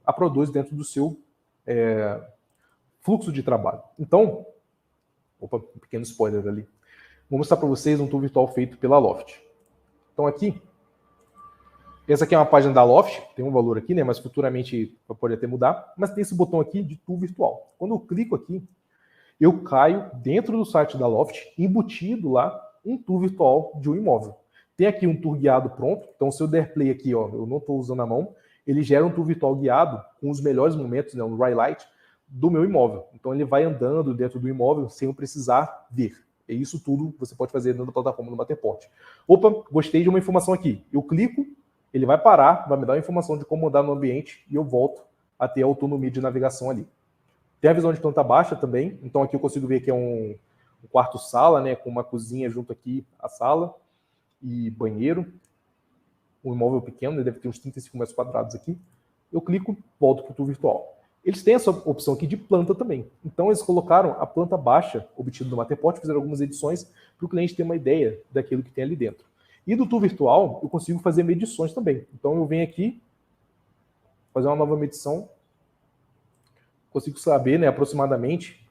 a Pro2 dentro do seu fluxo de trabalho. Então, opa, um pequeno spoiler ali. Vou mostrar para vocês um tour virtual feito pela Loft. Então aqui, essa aqui é uma página da Loft, tem um valor aqui, né? Mas futuramente pode até mudar. Mas tem esse botão aqui de tour virtual. Quando eu clico aqui, eu caio dentro do site da Loft, embutido lá um tour virtual de um imóvel. Tem aqui um tour guiado pronto. Então se eu der play aqui, ó, eu não estou usando a mão, ele gera um tour virtual guiado com os melhores momentos, né, um highlight do meu imóvel. Então ele vai andando dentro do imóvel sem eu precisar ver. E isso tudo você pode fazer dentro da plataforma do Matterport. Opa, gostei de uma informação aqui. Eu clico, ele vai parar, vai me dar uma informação de como andar no ambiente e eu volto a ter autonomia de navegação ali. Tem a visão de planta baixa também. Então aqui eu consigo ver que é um quarto-sala, né, com uma cozinha junto aqui, a sala e banheiro. Um imóvel pequeno, ele deve ter uns 35 metros quadrados aqui. Eu clico, volto para o tour virtual. Eles têm essa opção aqui de planta também. Então, eles colocaram a planta baixa obtida do Matterport, fizeram algumas edições para o cliente ter uma ideia daquilo que tem ali dentro. E do tour virtual, eu consigo fazer medições também. Então, eu venho aqui, fazer uma nova medição, consigo saber, né, aproximadamente,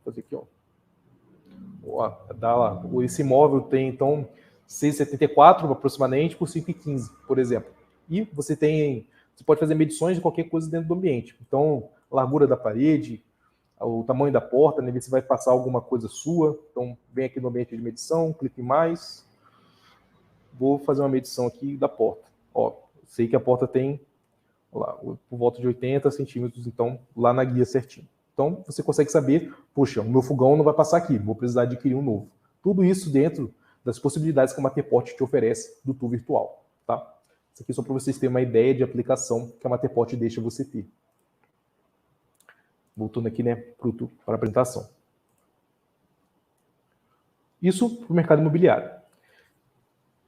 vou fazer aqui, ó, dá lá, esse imóvel tem, então, 6,74 aproximadamente por 5,15, por exemplo. E você pode fazer medições de qualquer coisa dentro do ambiente. Então, a largura da parede, o tamanho da porta, né, ver se vai passar alguma coisa sua. Então, vem aqui no ambiente de medição, clique em mais. Vou fazer uma medição aqui da porta. Ó, sei que a porta tem, lá, por volta de 80 centímetros, então, lá na guia certinho. Então, você consegue saber, puxa, o meu fogão não vai passar aqui, vou precisar adquirir um novo. Tudo isso dentro das possibilidades que o Matterport te oferece do tour virtual, tá? Isso aqui só para vocês terem uma ideia de aplicação que a Matterport deixa você ter. Voltando aqui, né, para a apresentação. Isso para o mercado imobiliário.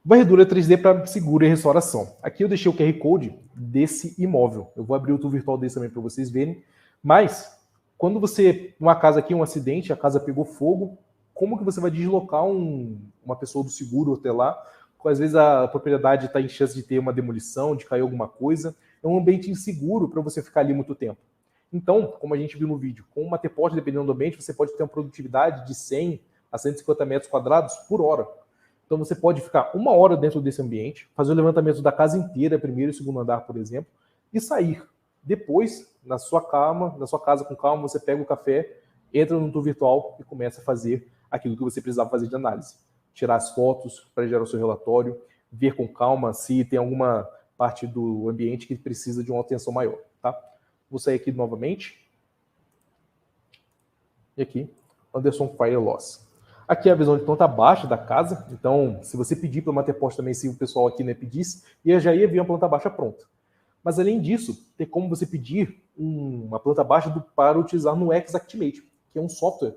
Varredura 3D para seguro e restauração. Aqui eu deixei o QR Code desse imóvel. Eu vou abrir o tour virtual desse também para vocês verem. Mas, quando você, numa casa aqui, um acidente, a casa pegou fogo, como que você vai deslocar uma pessoa do seguro até lá? Às vezes a propriedade está em chance de ter uma demolição, de cair alguma coisa. É um ambiente inseguro para você ficar ali muito tempo. Então, como a gente viu no vídeo, com o Matterport, dependendo do ambiente, você pode ter uma produtividade de 100 a 150 metros quadrados por hora. Então você pode ficar 1 hora dentro desse ambiente, fazer o levantamento da casa inteira, primeiro e segundo andar, por exemplo, e sair. Depois, na sua casa com calma, você pega o café, entra no tour virtual e começa a fazer aquilo que você precisava fazer de análise. Tirar as fotos para gerar o seu relatório, ver com calma se tem alguma parte do ambiente que precisa de uma atenção maior, tá? Vou sair aqui novamente. E aqui, Anderson Fire Loss. Aqui é a visão de planta baixa da casa. Então, se você pedir para o Matterport também, se o pessoal aqui, né, pedisse, já ia vir uma planta baixa pronta. Mas, além disso, tem como você pedir uma planta baixa para utilizar no Xactimate, que é um software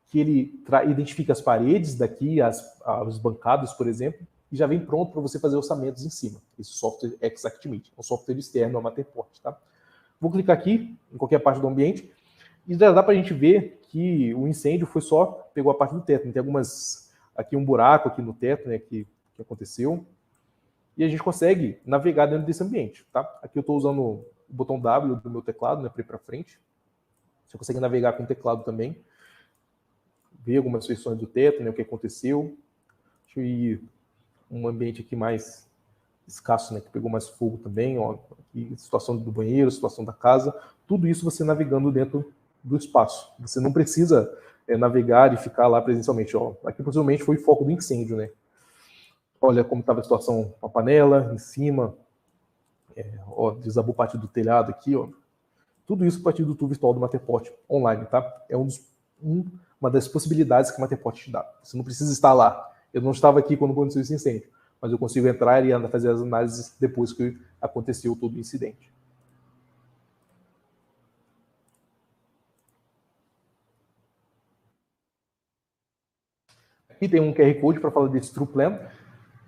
que ele identifica as paredes daqui, as bancadas, por exemplo, e já vem pronto para você fazer orçamentos em cima. Esse software Xactimate, é um software externo ao Matterport, tá? Vou clicar aqui, em qualquer parte do ambiente, e já dá para a gente ver que o incêndio foi só, pegou a parte do teto. Tem aqui um buraco aqui no teto, né, que aconteceu. E a gente consegue navegar dentro desse ambiente, tá? Aqui eu estou usando o botão W do meu teclado, né, para ir para frente. Você consegue navegar com o teclado também. Ver algumas feições do teto, né, o que aconteceu. Deixa eu ir um ambiente aqui mais escasso, né, que pegou mais fogo também, ó, aqui, situação do banheiro, situação da casa, tudo isso você navegando dentro do espaço. Você não precisa navegar e ficar lá presencialmente. Ó. Aqui possivelmente foi o foco do incêndio, né? Olha como estava a situação com a panela em cima, ó, desabou parte do telhado aqui, ó. Tudo isso a partir do tour virtual do Matterport online, tá? É uma das possibilidades que o Matterport te dá. Você não precisa estar lá. Eu não estava aqui quando aconteceu esse incêndio, mas eu consigo entrar e fazer as análises depois que aconteceu todo o incidente. Aqui tem um QR Code para falar desse TruePlan.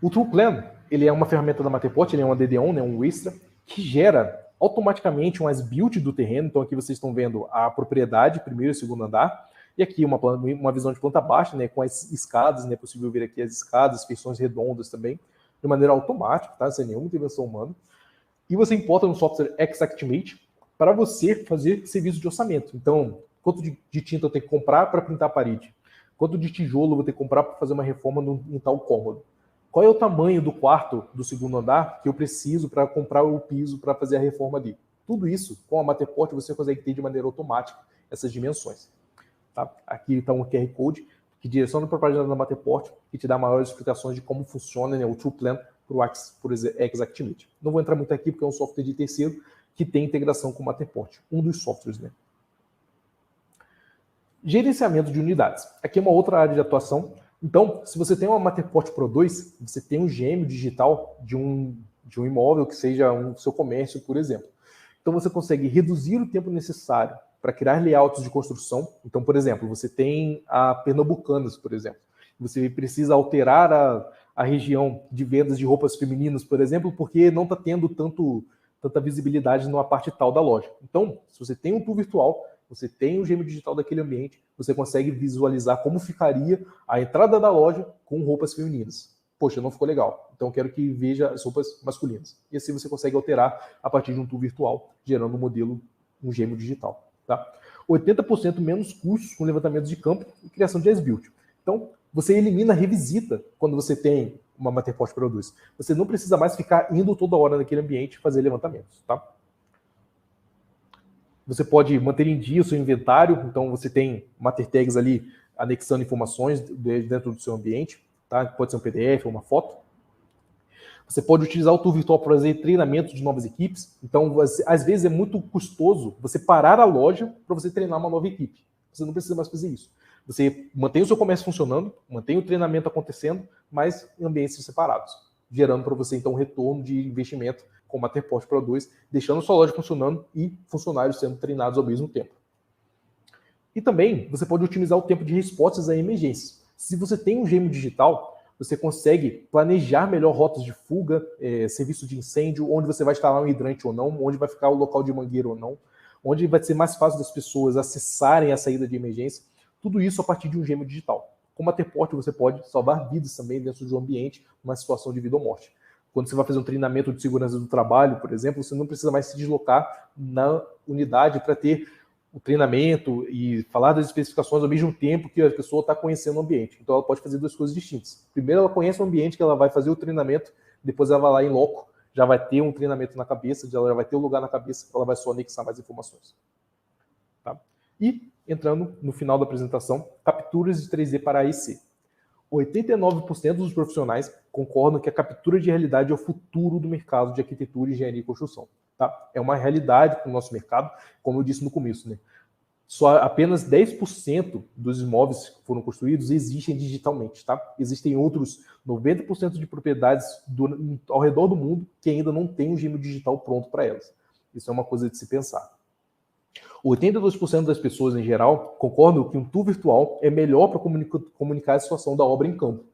O TruePlan, ele é uma ferramenta da Matterport, ele é uma DD-on, né, um extra, que gera automaticamente um as-built do terreno. Então aqui vocês estão vendo a propriedade, primeiro e segundo andar, e aqui uma visão de planta baixa, né, com as escadas, né, é possível ver aqui as escadas, feições redondas também, de maneira automática, tá, sem nenhuma intervenção humana. E você importa no software Xactimate para você fazer serviço de orçamento. Então, quanto de tinta eu tenho que comprar para pintar a parede? Quanto de tijolo eu vou ter que comprar para fazer uma reforma em tal cômodo? Qual é o tamanho do quarto do segundo andar que eu preciso para comprar o piso para fazer a reforma ali? Tudo isso, com a Matterport, você consegue ter de maneira automática essas dimensões. Tá? Aqui está um QR Code que direciona para a página da Matterport e te dá maiores explicações de como funciona, né, o TruePlan por Xactimate. Não vou entrar muito aqui porque é um software de terceiro que tem integração com o Matterport, um dos softwares, né? Gerenciamento de unidades. Aqui é uma outra área de atuação. Então, se você tem uma Matterport Pro 2, você tem um GM digital de um imóvel que seja um seu comércio, por exemplo. Então, você consegue reduzir o tempo necessário para criar layouts de construção. Então, por exemplo, você tem a Pernambucanas, por exemplo. Você precisa alterar a região de vendas de roupas femininas, por exemplo, porque não está tendo tanta visibilidade numa parte tal da loja. Então, se você tem um tour virtual, você tem o GM digital daquele ambiente, você consegue visualizar como ficaria a entrada da loja com roupas femininas. Poxa, não ficou legal. Então eu quero que veja as roupas masculinas. E assim você consegue alterar a partir de um tour virtual, gerando um modelo, um GM digital. Tá? 80% menos custos com levantamentos de campo e criação de as-built. Então, você elimina a revisita quando você tem uma Matterport Pro 2. Você não precisa mais ficar indo toda hora naquele ambiente fazer levantamentos. Tá? Você pode manter em dia o seu inventário, então você tem Matter Tags ali anexando informações dentro do seu ambiente, tá? Pode ser um PDF ou uma foto. Você pode utilizar o tour virtual para fazer treinamento de novas equipes, então às vezes é muito custoso você parar a loja para você treinar uma nova equipe. Você não precisa mais fazer isso. Você mantém o seu comércio funcionando, mantém o treinamento acontecendo, mas em ambientes separados, gerando para você então um retorno de investimento com o Matterport Pro 2, deixando sua loja funcionando e funcionários sendo treinados ao mesmo tempo. E também você pode otimizar o tempo de respostas a emergências. Se você tem um GM digital, você consegue planejar melhor rotas de fuga, serviço de incêndio, onde você vai instalar um hidrante ou não, onde vai ficar o local de mangueira ou não, onde vai ser mais fácil das pessoas acessarem a saída de emergência. Tudo isso a partir de um GM digital. Com o Matterport você pode salvar vidas também dentro de um ambiente, numa situação de vida ou morte. Quando você vai fazer um treinamento de segurança do trabalho, por exemplo, você não precisa mais se deslocar na unidade para ter o treinamento e falar das especificações ao mesmo tempo que a pessoa está conhecendo o ambiente. Então ela pode fazer duas coisas distintas. Primeiro ela conhece o ambiente que ela vai fazer o treinamento, depois ela vai lá em loco, já vai ter um treinamento na cabeça, já vai ter um lugar na cabeça, ela vai só anexar mais informações. Tá? E, entrando no final da apresentação, capturas de 3D para AEC. 89% dos profissionais concordam que a captura de realidade é o futuro do mercado de arquitetura, engenharia e construção. Tá? É uma realidade para o nosso mercado, como eu disse no começo. Né? Só apenas 10% dos imóveis que foram construídos existem digitalmente. Tá? Existem outros 90% de propriedades ao redor do mundo que ainda não têm um GM digital pronto para elas. Isso é uma coisa de se pensar. 82% das pessoas, em geral, concordam que um tour virtual é melhor para comunicar a situação da obra em campo.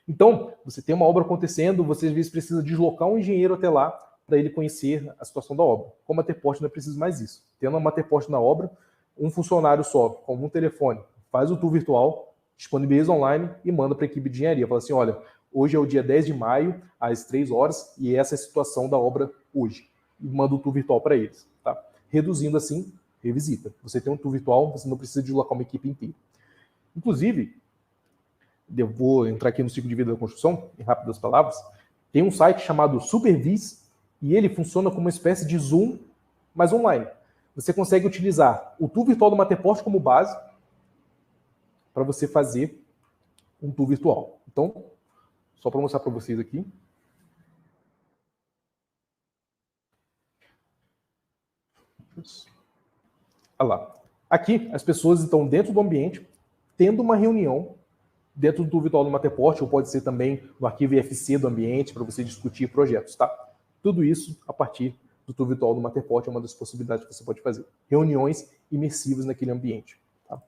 Então, você tem uma obra acontecendo, você às vezes precisa deslocar um engenheiro até lá para ele conhecer a situação da obra. Com a Matterport não é preciso mais isso. Tendo a Matterport na obra, um funcionário só, com um telefone, faz o tour virtual, disponibiliza online e manda para a equipe de engenharia. Fala assim, olha, hoje é o dia 10 de maio, às 3 horas, e essa é a situação da obra hoje. E manda o tour virtual para eles. Tá? Reduzindo assim, revisita. Você tem um tour virtual, você não precisa deslocar uma equipe inteira. Inclusive, eu vou entrar aqui no ciclo de vida da construção, em rápidas palavras, tem um site chamado Supervis, e ele funciona como uma espécie de Zoom, mas online. Você consegue utilizar o tour virtual do Matterport como base para você fazer um tour virtual. Então, só para mostrar para vocês aqui. Olha lá. Aqui, as pessoas estão dentro do ambiente, tendo uma reunião dentro do tour virtual do Matterport, ou pode ser também no arquivo IFC do ambiente, para você discutir projetos, tá? Tudo isso a partir do tour virtual do Matterport é uma das possibilidades que você pode fazer. Reuniões imersivas naquele ambiente. Tá?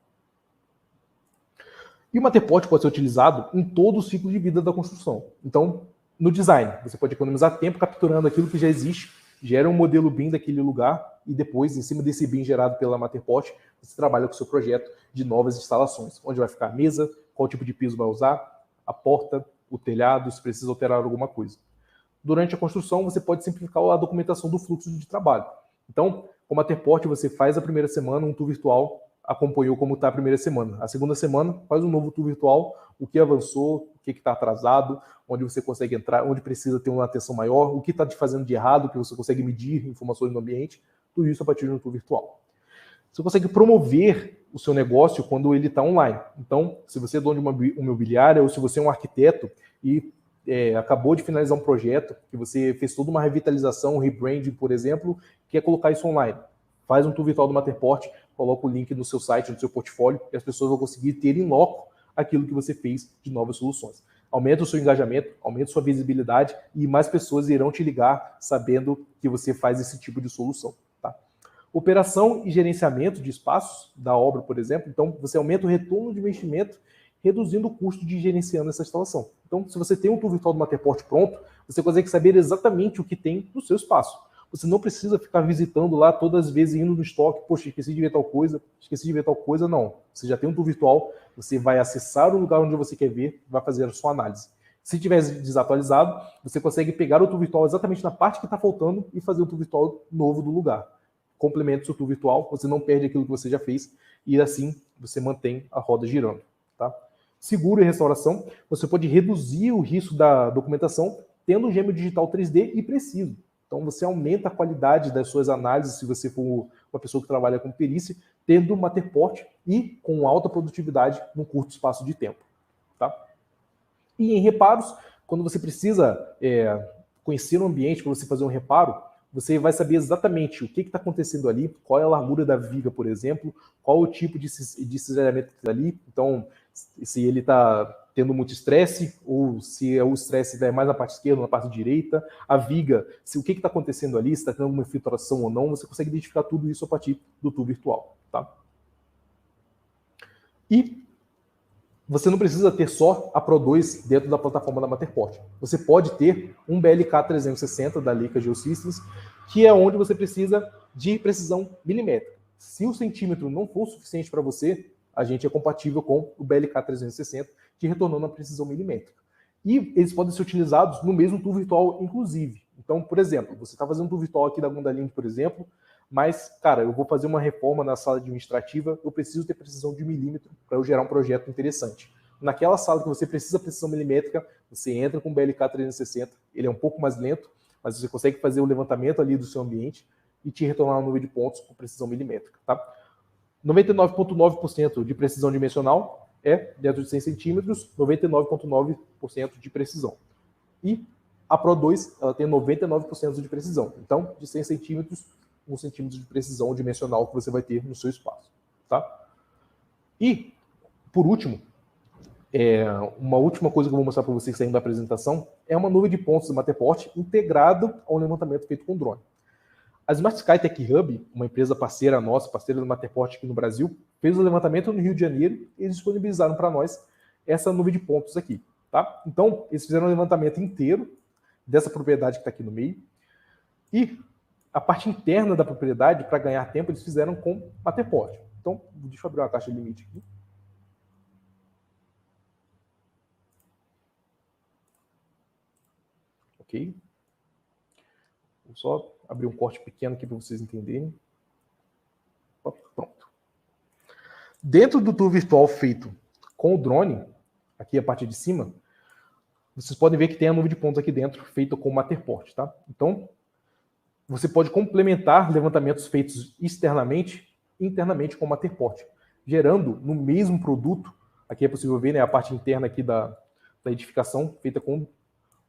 E o Matterport pode ser utilizado em todo o ciclo de vida da construção. Então, no design, você pode economizar tempo capturando aquilo que já existe, gera um modelo BIM daquele lugar e depois, em cima desse BIM gerado pela Matterport, você trabalha com o seu projeto de novas instalações. Onde vai ficar a mesa, qual tipo de piso vai usar, a porta, o telhado, se precisa alterar alguma coisa. Durante a construção, você pode simplificar a documentação do fluxo de trabalho. Então, com a Matterport, você faz a primeira semana um tour virtual, acompanhou como está a primeira semana. A segunda semana, faz um novo tour virtual, o que avançou, o que está atrasado, onde você consegue entrar, onde precisa ter uma atenção maior, o que está te fazendo de errado, que você consegue medir informações no ambiente, tudo isso a partir de um tour virtual. Você consegue promover o seu negócio quando ele está online. Então, se você é dono de uma imobiliária ou se você é um arquiteto e acabou de finalizar um projeto, que você fez toda uma revitalização, um rebranding, por exemplo, quer colocar isso online. Faz um tour virtual do Matterport, coloca o link no seu site, no seu portfólio, e as pessoas vão conseguir ter em loco aquilo que você fez de novas soluções. Aumenta o seu engajamento, aumenta a sua visibilidade e mais pessoas irão te ligar sabendo que você faz esse tipo de solução. Tá? Operação e gerenciamento de espaços da obra, por exemplo. Então, você aumenta o retorno de investimento, reduzindo o custo de gerenciando essa instalação. Então, se você tem um tour virtual do Matterport pronto, você consegue saber exatamente o que tem no seu espaço. Você não precisa ficar visitando lá todas as vezes, indo no estoque, poxa, esqueci de ver tal coisa, não. Você já tem um tour virtual, você vai acessar o lugar onde você quer ver, vai fazer a sua análise. Se tiver desatualizado, você consegue pegar o tour virtual exatamente na parte que está faltando e fazer um tour virtual novo do lugar. Complementa o seu tour virtual, você não perde aquilo que você já fez e assim você mantém a roda girando. Tá? Seguro e restauração, você pode reduzir o risco da documentação tendo um gêmeo digital 3D e preciso. Então você aumenta a qualidade das suas análises se você for uma pessoa que trabalha com perícia, tendo uma Matterport e com alta produtividade num curto espaço de tempo. Tá? E em reparos, quando você precisa conhecer o ambiente para você fazer um reparo, você vai saber exatamente o que está acontecendo ali, qual é a largura da viga, por exemplo, qual o tipo de cisalhamento que está ali. Então, se ele está tendo muito estresse, ou se o estresse é mais na parte esquerda ou na parte direita, a viga, se o que está acontecendo ali, se está tendo uma infiltração ou não, você consegue identificar tudo isso a partir do tour virtual. Tá? E você não precisa ter só a Pro2 dentro da plataforma da Matterport. Você pode ter um BLK 360 da Leica Geosystems, que é onde você precisa de precisão milimétrica. Se o centímetro não for suficiente para você, a gente é compatível com o BLK 360, que retornou na precisão milimétrica. E eles podem ser utilizados no mesmo tour virtual, inclusive. Então, por exemplo, você está fazendo um tour virtual aqui da Gundalink, por exemplo, mas, cara, eu vou fazer uma reforma na sala administrativa, eu preciso ter precisão de milímetro para eu gerar um projeto interessante. Naquela sala que você precisa de precisão milimétrica, você entra com o BLK 360, ele é um pouco mais lento, mas você consegue fazer o levantamento ali do seu ambiente e te retornar uma nuvem de pontos com precisão milimétrica. Tá? 99,9% de precisão dimensional é dentro de 100 centímetros, 99,9% de precisão. E a Pro2, ela tem 99% de precisão. Então, de 100 centímetros, 1 centímetro de precisão dimensional que você vai ter no seu espaço. Tá? E, por último, uma última coisa que eu vou mostrar para vocês saindo da apresentação é uma nuvem de pontos do Matterport integrado ao levantamento feito com drone. A Smart Sky Tech Hub, uma empresa parceira nossa, parceira do Matterport aqui no Brasil, fez o levantamento no Rio de Janeiro e eles disponibilizaram para nós essa nuvem de pontos aqui. Tá? Então, eles fizeram um levantamento inteiro dessa propriedade que está aqui no meio. E a parte interna da propriedade, para ganhar tempo, eles fizeram com Matterport. Então, deixa eu abrir uma taxa de limite aqui. Ok. Vou só abrir um corte pequeno aqui para vocês entenderem. Pronto. Dentro do tour virtual feito com o drone, aqui a parte de cima, vocês podem ver que tem a nuvem de pontos aqui dentro, feita com o Matterport, tá? Então, você pode complementar levantamentos feitos externamente e internamente com o Matterport, gerando no mesmo produto, aqui é possível ver, né, a parte interna aqui da edificação feita com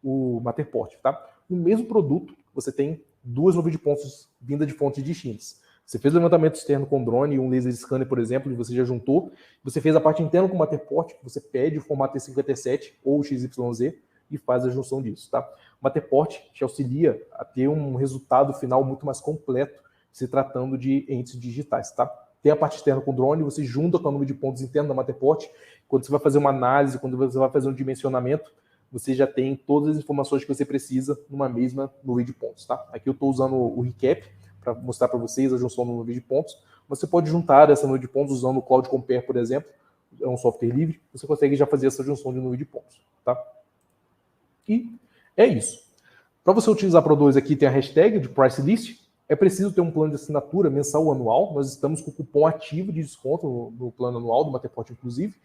o Matterport, tá? No mesmo produto, você tem duas nuvens de pontos vindas de fontes distintas. Você fez o levantamento externo com drone e um laser scanner, por exemplo, e você já juntou. Você fez a parte interna com o Matterport, você pede o formato T57 ou XYZ e faz a junção disso, tá? O Matterport te auxilia a ter um resultado final muito mais completo, se tratando de entes digitais, tá? Tem a parte externa com o drone, você junta com a nuvem de pontos interna da Matterport. Quando você vai fazer uma análise, quando você vai fazer um dimensionamento, você já tem todas as informações que você precisa numa mesma nuvem de pontos, tá? Aqui eu estou usando o recap para mostrar para vocês a junção da nuvem de pontos. Você pode juntar essa nuvem de pontos usando o Cloud Compare, por exemplo, é um software livre, você consegue já fazer essa junção de nuvem de pontos, tá? E é isso. Para você utilizar a Pro2 aqui, tem a hashtag de Price List. É preciso ter um plano de assinatura mensal ou anual. Nós estamos com o cupom ativo de desconto no plano anual do Matterport, inclusive.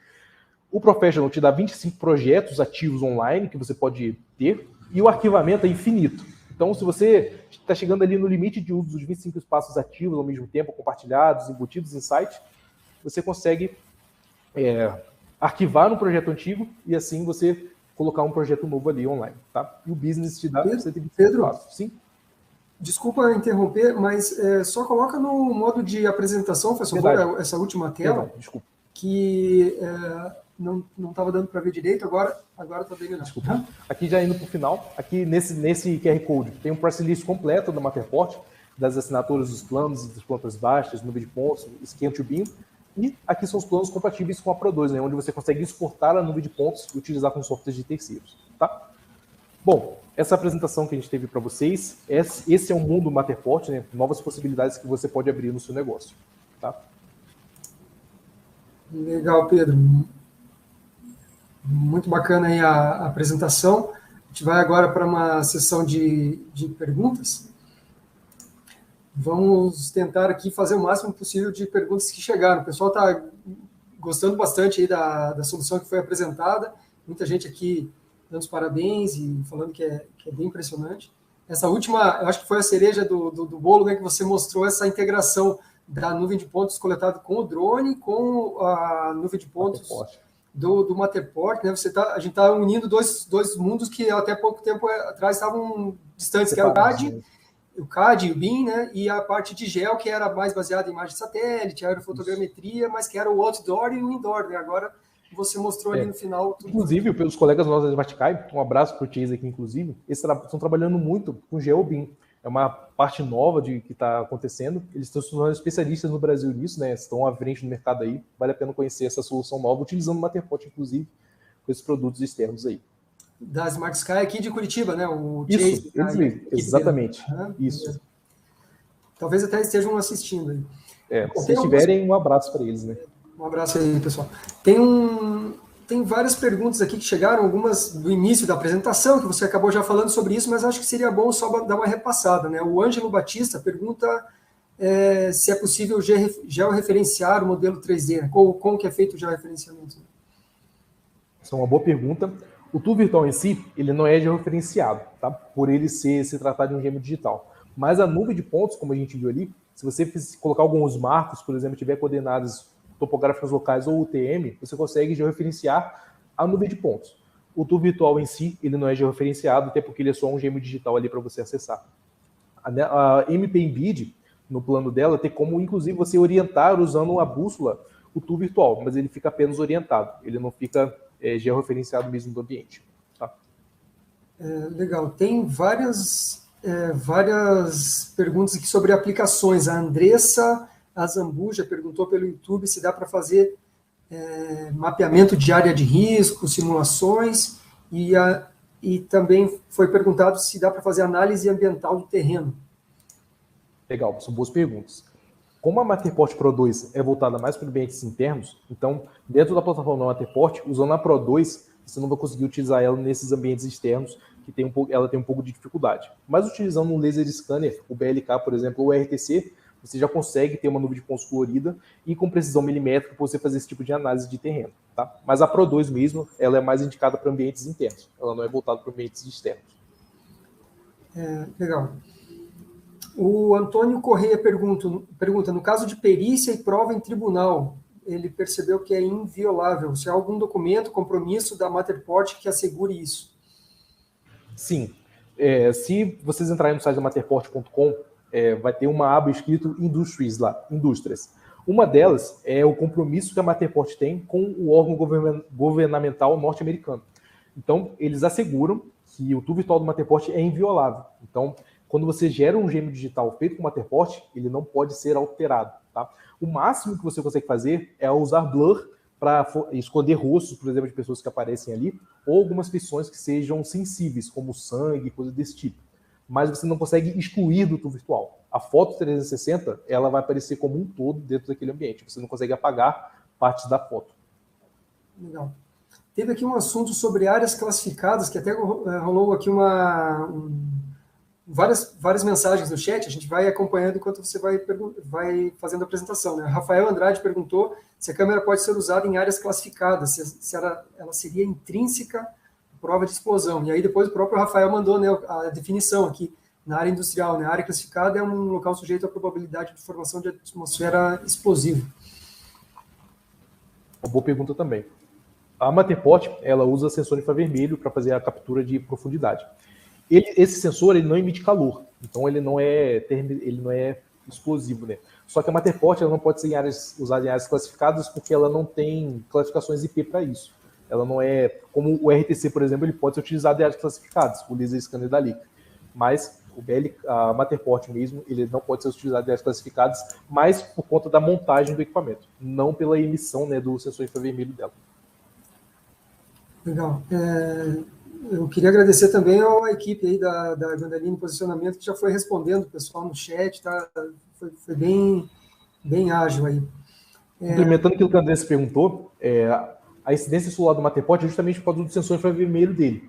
O Professional te dá 25 projetos ativos online que você pode ter, e o arquivamento é infinito. Então, se você está chegando ali no limite de uso dos 25 espaços ativos ao mesmo tempo, compartilhados, embutidos em site, você consegue arquivar um projeto antigo e assim você colocar um projeto novo ali online, tá? E o business te dá... Pedro, espaços. Sim? Desculpa interromper, mas só coloca no modo de apresentação, por favor, essa última tela. Verdade, desculpa. Que não estava dando para ver direito, agora está bem melhor. Desculpa. Aqui já indo para o final, aqui nesse QR Code tem um price list completo da Matterport, das assinaturas dos planos, das plantas baixas, nuvem de pontos, scan to beam, e aqui são os planos compatíveis com a Pro2, né, onde você consegue exportar a nuvem de pontos e utilizar com softwares de terceiros. Tá? Bom, essa apresentação que a gente teve para vocês, esse é o mundo Matterport, né, novas possibilidades que você pode abrir no seu negócio. Tá? Legal, Pedro. Muito bacana aí a apresentação. A gente vai agora para uma sessão de perguntas. Vamos tentar aqui fazer o máximo possível de perguntas que chegaram. O pessoal está gostando bastante aí da solução que foi apresentada. Muita gente aqui dando os parabéns e falando que é bem impressionante. Essa última, eu acho que foi a cereja do bolo, né, que você mostrou essa integração da nuvem de pontos coletada com o drone, com a nuvem de pontos do Matterport, né? A gente está unindo dois mundos que até pouco tempo atrás estavam distantes, que era o CAD e o BIM, né? E a parte de gel, que era mais baseada em imagem de satélite, aerofotogrametria, mas que era o outdoor e o indoor, né? Agora você mostrou ali no final. Inclusive, pelos colegas nossos da Smartkai, um abraço para o Chase aqui, inclusive, eles estão trabalhando muito com gel BIM. É uma parte nova que está acontecendo. Eles estão se tornando especialistas no Brasil nisso, né? Estão à frente no mercado aí. Vale a pena conhecer essa solução nova, utilizando o Matterport, inclusive, com esses produtos externos aí. Da Smart Sky aqui de Curitiba, né? O Isso, Chase, exatamente. Isso. Talvez até estejam assistindo aí. Se estiverem, um abraço para eles, né? Um abraço aí, pessoal. Tem várias perguntas aqui que chegaram, algumas do início da apresentação, que você acabou já falando sobre isso, mas acho que seria bom só dar uma repassada, né? O Ângelo Batista pergunta se é possível georreferenciar o modelo 3D, né? Como que é feito o georreferenciamento? Essa é uma boa pergunta. O tool virtual em si, ele não é georreferenciado, tá? Por ele se tratar de um gêmeo digital. Mas a nuvem de pontos, como a gente viu ali, se você colocar alguns marcos, por exemplo, tiver coordenadas topográficas locais ou UTM, você consegue georreferenciar a nuvem de pontos. O tool virtual em si, ele não é georreferenciado, até porque ele é só um gêmeo digital ali para você acessar. A MP Embed, no plano dela, tem como, inclusive, você orientar usando a bússola o tool virtual, mas ele fica apenas orientado, ele não fica georreferenciado mesmo do ambiente. Tá? Legal. Tem várias perguntas aqui sobre aplicações. A Andressa Azambuja perguntou pelo YouTube se dá para fazer mapeamento de área de risco, simulações, e também foi perguntado se dá para fazer análise ambiental do terreno. Legal, são boas perguntas. Como a Matterport Pro 2 é voltada mais para ambientes internos, então, dentro da plataforma da Matterport, usando a Pro 2, você não vai conseguir utilizar ela nesses ambientes externos, que ela tem um pouco de dificuldade. Mas utilizando um laser scanner, o BLK, por exemplo, ou o RTC, você já consegue ter uma nuvem de pontos colorida e com precisão milimétrica para você fazer esse tipo de análise de terreno. Tá? Mas a Pro 2 mesmo, ela é mais indicada para ambientes internos, ela não é voltada para ambientes externos. Legal. O Antônio Correia pergunta, no caso de perícia e prova em tribunal, ele percebeu que é inviolável. Se há algum documento, compromisso da Matterport que assegure isso? Sim. Se vocês entrarem no site da Matterport.com, vai ter uma aba escrito Industries lá, Indústrias. Uma delas é o compromisso que a Matterport tem com o órgão governamental norte-americano. Então, eles asseguram que o tool virtual do Matterport é inviolável. Então, quando você gera um gêmeo digital feito com Matterport, ele não pode ser alterado. Tá? O máximo que você consegue fazer é usar blur para esconder rostos, por exemplo, de pessoas que aparecem ali, ou algumas feições que sejam sensíveis, como sangue, coisa desse tipo. Mas você não consegue excluir do tool virtual. A foto 360, ela vai aparecer como um todo dentro daquele ambiente. Você não consegue apagar partes da foto. Legal. Teve aqui um assunto sobre áreas classificadas, que até rolou aqui várias mensagens no chat, a gente vai acompanhando enquanto você vai fazendo a apresentação. Né? Rafael Andrade perguntou se a câmera pode ser usada em áreas classificadas, se ela seria intrínseca à prova de explosão. E aí depois o próprio Rafael mandou, né, a definição aqui, na área industrial. Né? A área classificada é um local sujeito à probabilidade de formação de atmosfera explosiva. Uma boa pergunta também. A Matterport, ela usa sensor infravermelho para fazer a captura de profundidade. Esse sensor ele não emite calor, então ele não é explosivo, né? Só que a Matterport ela não pode ser usada em áreas classificadas porque ela não tem classificações IP para isso. Ela não é como o RTC, por exemplo, ele pode ser utilizado em áreas classificadas, o laser scanner da Leica. Mas a Matterport mesmo, ele não pode ser utilizado em áreas classificadas, mas por conta da montagem do equipamento, não pela emissão, né, do sensor infravermelho dela. Legal. Eu queria agradecer também à equipe aí da Gandalini Posicionamento, que já foi respondendo o pessoal no chat, tá? Foi bem ágil aí. Complementando aquilo que o André se perguntou, a incidência solar do Matterport é justamente por causa do sensor infravermelho dele.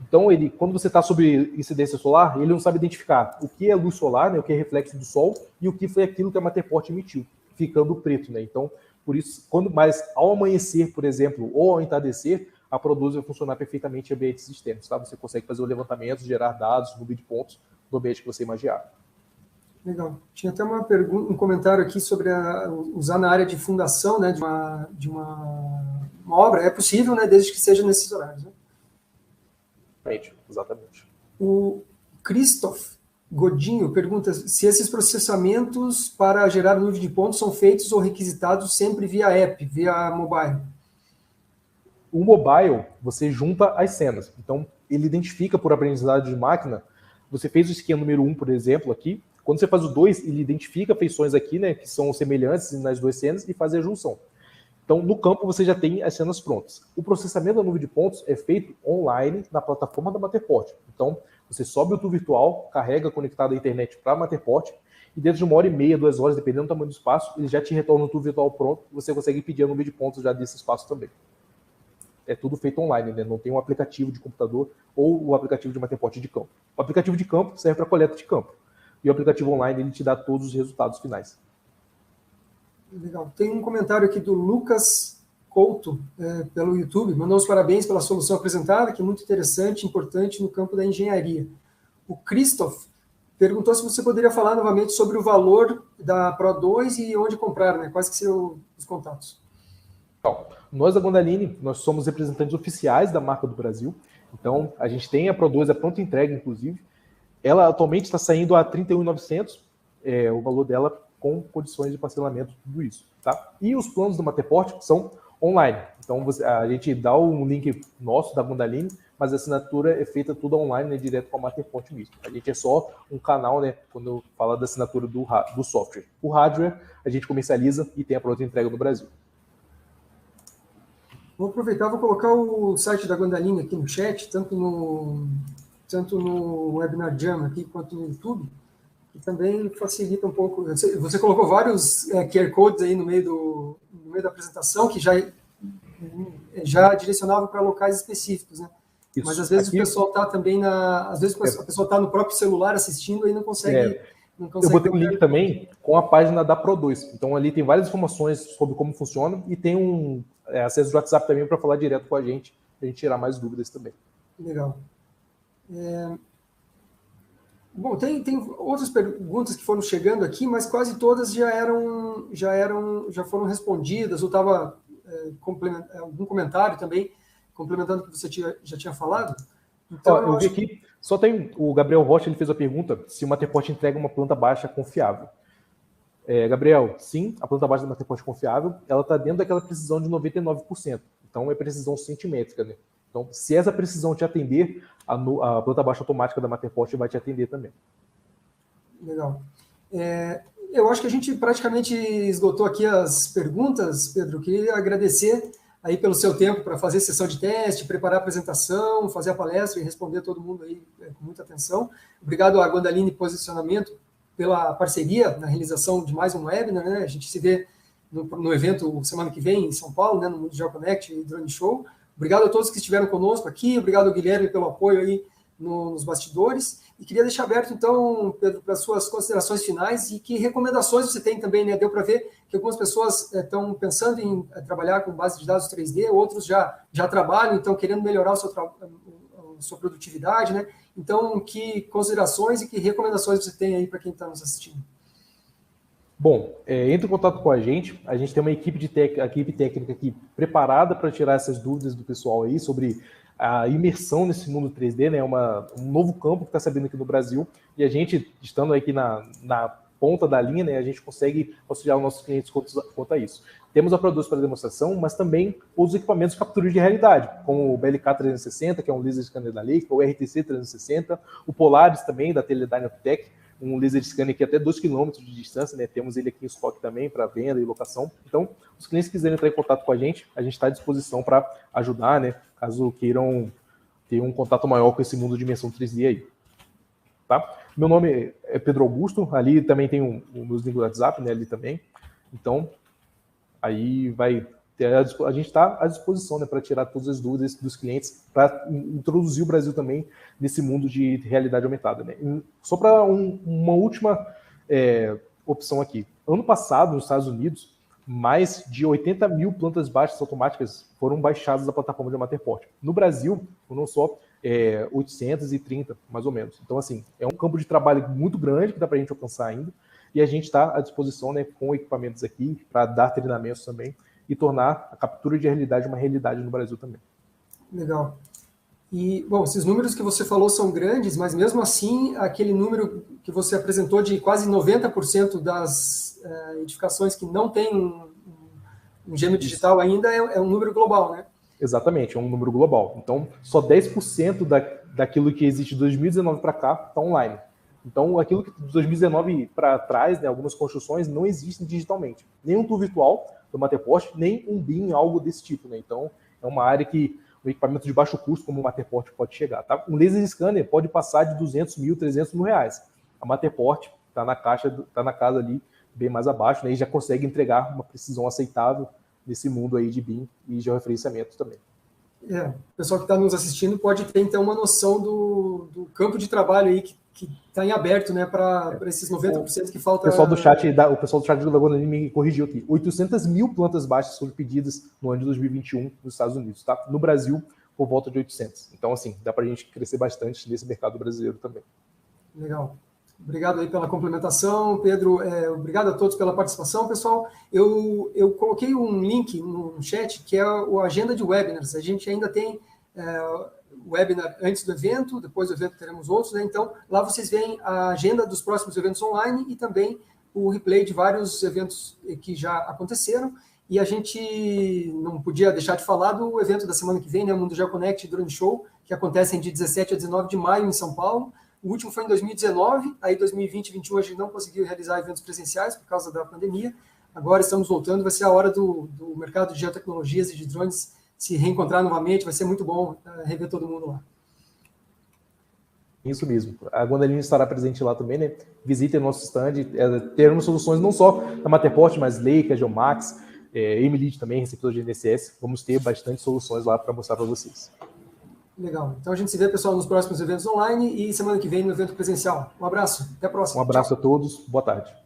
Então, quando você está sobre incidência solar, ele não sabe identificar o que é luz solar, né, o que é reflexo do sol, e o que foi aquilo que a Matterport emitiu, ficando preto. Né? Então, por isso, mas ao amanhecer, por exemplo, ou ao entardecer, a Pro 2 vai funcionar perfeitamente em ambientes externos. Tá? Você consegue fazer o levantamento, gerar dados, nuvem de pontos do ambiente que você imaginar. Legal. Tinha até um comentário aqui sobre usar na área de fundação, né, de uma obra. É possível, né, desde que seja nesses horários. Né? Exatamente. O Christoph Godinho pergunta se esses processamentos para gerar nuvem de pontos são feitos ou requisitados sempre via app, via mobile. O mobile, você junta as cenas. Então, ele identifica por aprendizado de máquina. Você fez o esquema número 1, por exemplo, aqui. Quando você faz o 2, ele identifica feições aqui, né, que são semelhantes nas duas cenas e faz a junção. Então, no campo, você já tem as cenas prontas. O processamento da nuvem de pontos é feito online na plataforma da Matterport. Então, você sobe o tool virtual, carrega conectado à internet para a Matterport, e dentro de 1h30, 2 horas, dependendo do tamanho do espaço, ele já te retorna o tool virtual pronto, e você consegue pedir a nuvem de pontos já desse espaço também. É tudo feito online, né? Não tem um aplicativo de computador ou o aplicativo de Matterport de campo. O aplicativo de campo serve para coleta de campo. E o aplicativo online, ele te dá todos os resultados finais. Legal. Tem um comentário aqui do Lucas Couto, pelo YouTube. Mandou os parabéns pela solução apresentada, que é muito interessante e importante no campo da engenharia. O Christoph perguntou se você poderia falar novamente sobre o valor da Pro 2 e onde comprar, né? Quais que seriam os contatos? Então, nós da Gandalini, nós somos representantes oficiais da marca do Brasil. Então, a gente tem a Pro 2, a pronta entrega, inclusive. Ela atualmente está saindo a R$ 31.900, o valor dela com condições de parcelamento, tudo isso. Tá? E os planos do Matterport são online. Então, a gente dá um link nosso da Gandalini, mas a assinatura é feita tudo online, né, direto com a Matterport mesmo. A gente é só um canal, né, quando fala da assinatura do software. O hardware a gente comercializa e tem a pronta entrega no Brasil. Vou aproveitar, vou colocar o site da Gandalini aqui no chat, tanto no Webinar Jam aqui quanto no YouTube. E também facilita um pouco. Você colocou vários QR Codes aí no meio da apresentação, que já direcionavam para locais específicos, né? Isso. Mas às vezes aqui, o pessoal está também às vezes a pessoa está no próprio celular assistindo e não consegue. Eu botei um link também com a página da Pro2. Então ali tem várias informações sobre como funciona e tem um acesso de WhatsApp também para falar direto com a gente tirar mais dúvidas também. Legal. Bom, tem outras perguntas que foram chegando aqui, mas quase todas já foram respondidas, ou estava algum comentário também, complementando o que você já tinha falado. Então, eu vi aqui, só tem o Gabriel Rocha, ele fez a pergunta se o Matterport entrega uma planta baixa confiável. Gabriel, sim, a planta baixa da Matterport é confiável, ela está dentro daquela precisão de 99%, então é precisão centimétrica, né? Então, se essa precisão te atender, a planta baixa automática da Matterport vai te atender também. Legal. Eu acho que a gente praticamente esgotou aqui as perguntas, Pedro. Queria agradecer aí pelo seu tempo para fazer sessão de teste, preparar a apresentação, fazer a palestra e responder todo mundo aí com muita atenção. Obrigado à Guandaline Posicionamento pela parceria na realização de mais um webinar, né? A gente se vê no evento semana que vem em São Paulo, né, no Mundial Connect e Drone Show. Obrigado a todos que estiveram conosco aqui, obrigado ao Guilherme pelo apoio aí nos bastidores. E queria deixar aberto, então, Pedro, para as suas considerações finais e que recomendações você tem também, né? Deu para ver que algumas pessoas estão pensando em trabalhar com base de dados 3D, outros já trabalham, então querendo melhorar a sua produtividade, né? Então, que considerações e que recomendações você tem aí para quem está nos assistindo? Bom, entre em contato com a gente tem uma equipe técnica aqui preparada para tirar essas dúvidas do pessoal aí sobre a imersão nesse mundo 3D, né? Um novo campo que está se abrindo aqui no Brasil, e a gente, estando aqui na ponta da linha, né, a gente consegue auxiliar os nossos clientes quanto a isso. Temos a Pro2 para demonstração, mas também os equipamentos de captura de realidade, como o BLK 360, que é um laser scanner da Leica, o RTC 360, o Polaris também, da Teledyne Optec, um laser scanner que até 2 km de distância, né? Temos ele aqui em estoque também para venda e locação. Então, os clientes que quiserem entrar em contato com a gente está à disposição para ajudar, né? Caso queiram ter um contato maior com esse mundo de dimensão 3D aí. Tá? Meu nome é Pedro Augusto, ali também tem meus links do WhatsApp, né? Ali também. Então, aí vai ter a gente está à disposição, né, para tirar todas as dúvidas dos clientes, para introduzir o Brasil também nesse mundo de realidade aumentada, né? Só para uma última opção aqui. Ano passado, nos Estados Unidos, mais de 80 mil plantas baixas automáticas foram baixadas da plataforma de Matterport. No Brasil, foram só 830, mais ou menos. Então, assim, é um campo de trabalho muito grande que dá para a gente alcançar ainda, e a gente está à disposição, né, com equipamentos aqui para dar treinamentos também e tornar a captura de realidade uma realidade no Brasil também. Legal. E, bom, esses números que você falou são grandes, mas mesmo assim, aquele número que você apresentou de quase 90% das edificações que não tem um gêmeo digital ainda é um número global, né? Exatamente, é um número global. Então, só 10% daquilo que existe de 2019 para cá está online. Então, aquilo que de 2019 para trás, né, algumas construções não existem digitalmente. Nem um tour virtual do Matterport, nem um BIM, algo desse tipo, né? Então, é uma área que o equipamento de baixo custo, como o Matterport, pode chegar, tá? Um laser scanner pode passar de 200 mil, 300 mil reais. A Matterport está na casa ali, bem mais abaixo, né? E já consegue entregar uma precisão aceitável nesse mundo aí de BIM e georreferenciamento também. O pessoal que está nos assistindo pode ter, então, uma noção do campo de trabalho aí que está em aberto, né, para esses 90% que falta. O pessoal do chat do Guandaline me corrigiu aqui. 800 mil plantas baixas foram pedidas no ano de 2021 nos Estados Unidos, tá? No Brasil, por volta de 800. Então, assim, dá para a gente crescer bastante nesse mercado brasileiro também. Legal. Obrigado aí pela complementação, Pedro. Obrigado a todos pela participação, pessoal. Eu coloquei um link no chat, que é a agenda de webinars. A gente ainda tem webinar antes do evento, depois do evento teremos outros, né? Então, lá vocês veem a agenda dos próximos eventos online e também o replay de vários eventos que já aconteceram. E a gente não podia deixar de falar do evento da semana que vem, né? O Mundial Connect Drone Show, que acontece de 17 a 19 de maio em São Paulo. O último foi em 2019, aí 2020 e 2021 a gente não conseguiu realizar eventos presenciais por causa da pandemia. Agora estamos voltando, vai ser a hora do mercado de geotecnologias e de drones se reencontrar novamente, vai ser muito bom rever todo mundo lá. Isso mesmo. A Gwandaline estará presente lá também, né? Visitem o nosso stand. Teremos soluções não só da Matterport, mas Leica, Geomax, Emilite também, receptor de NSS. Vamos ter bastante soluções lá para mostrar para vocês. Legal. Então a gente se vê, pessoal, nos próximos eventos online e semana que vem no evento presencial. Um abraço. Até a próxima. Um abraço a todos. Boa tarde.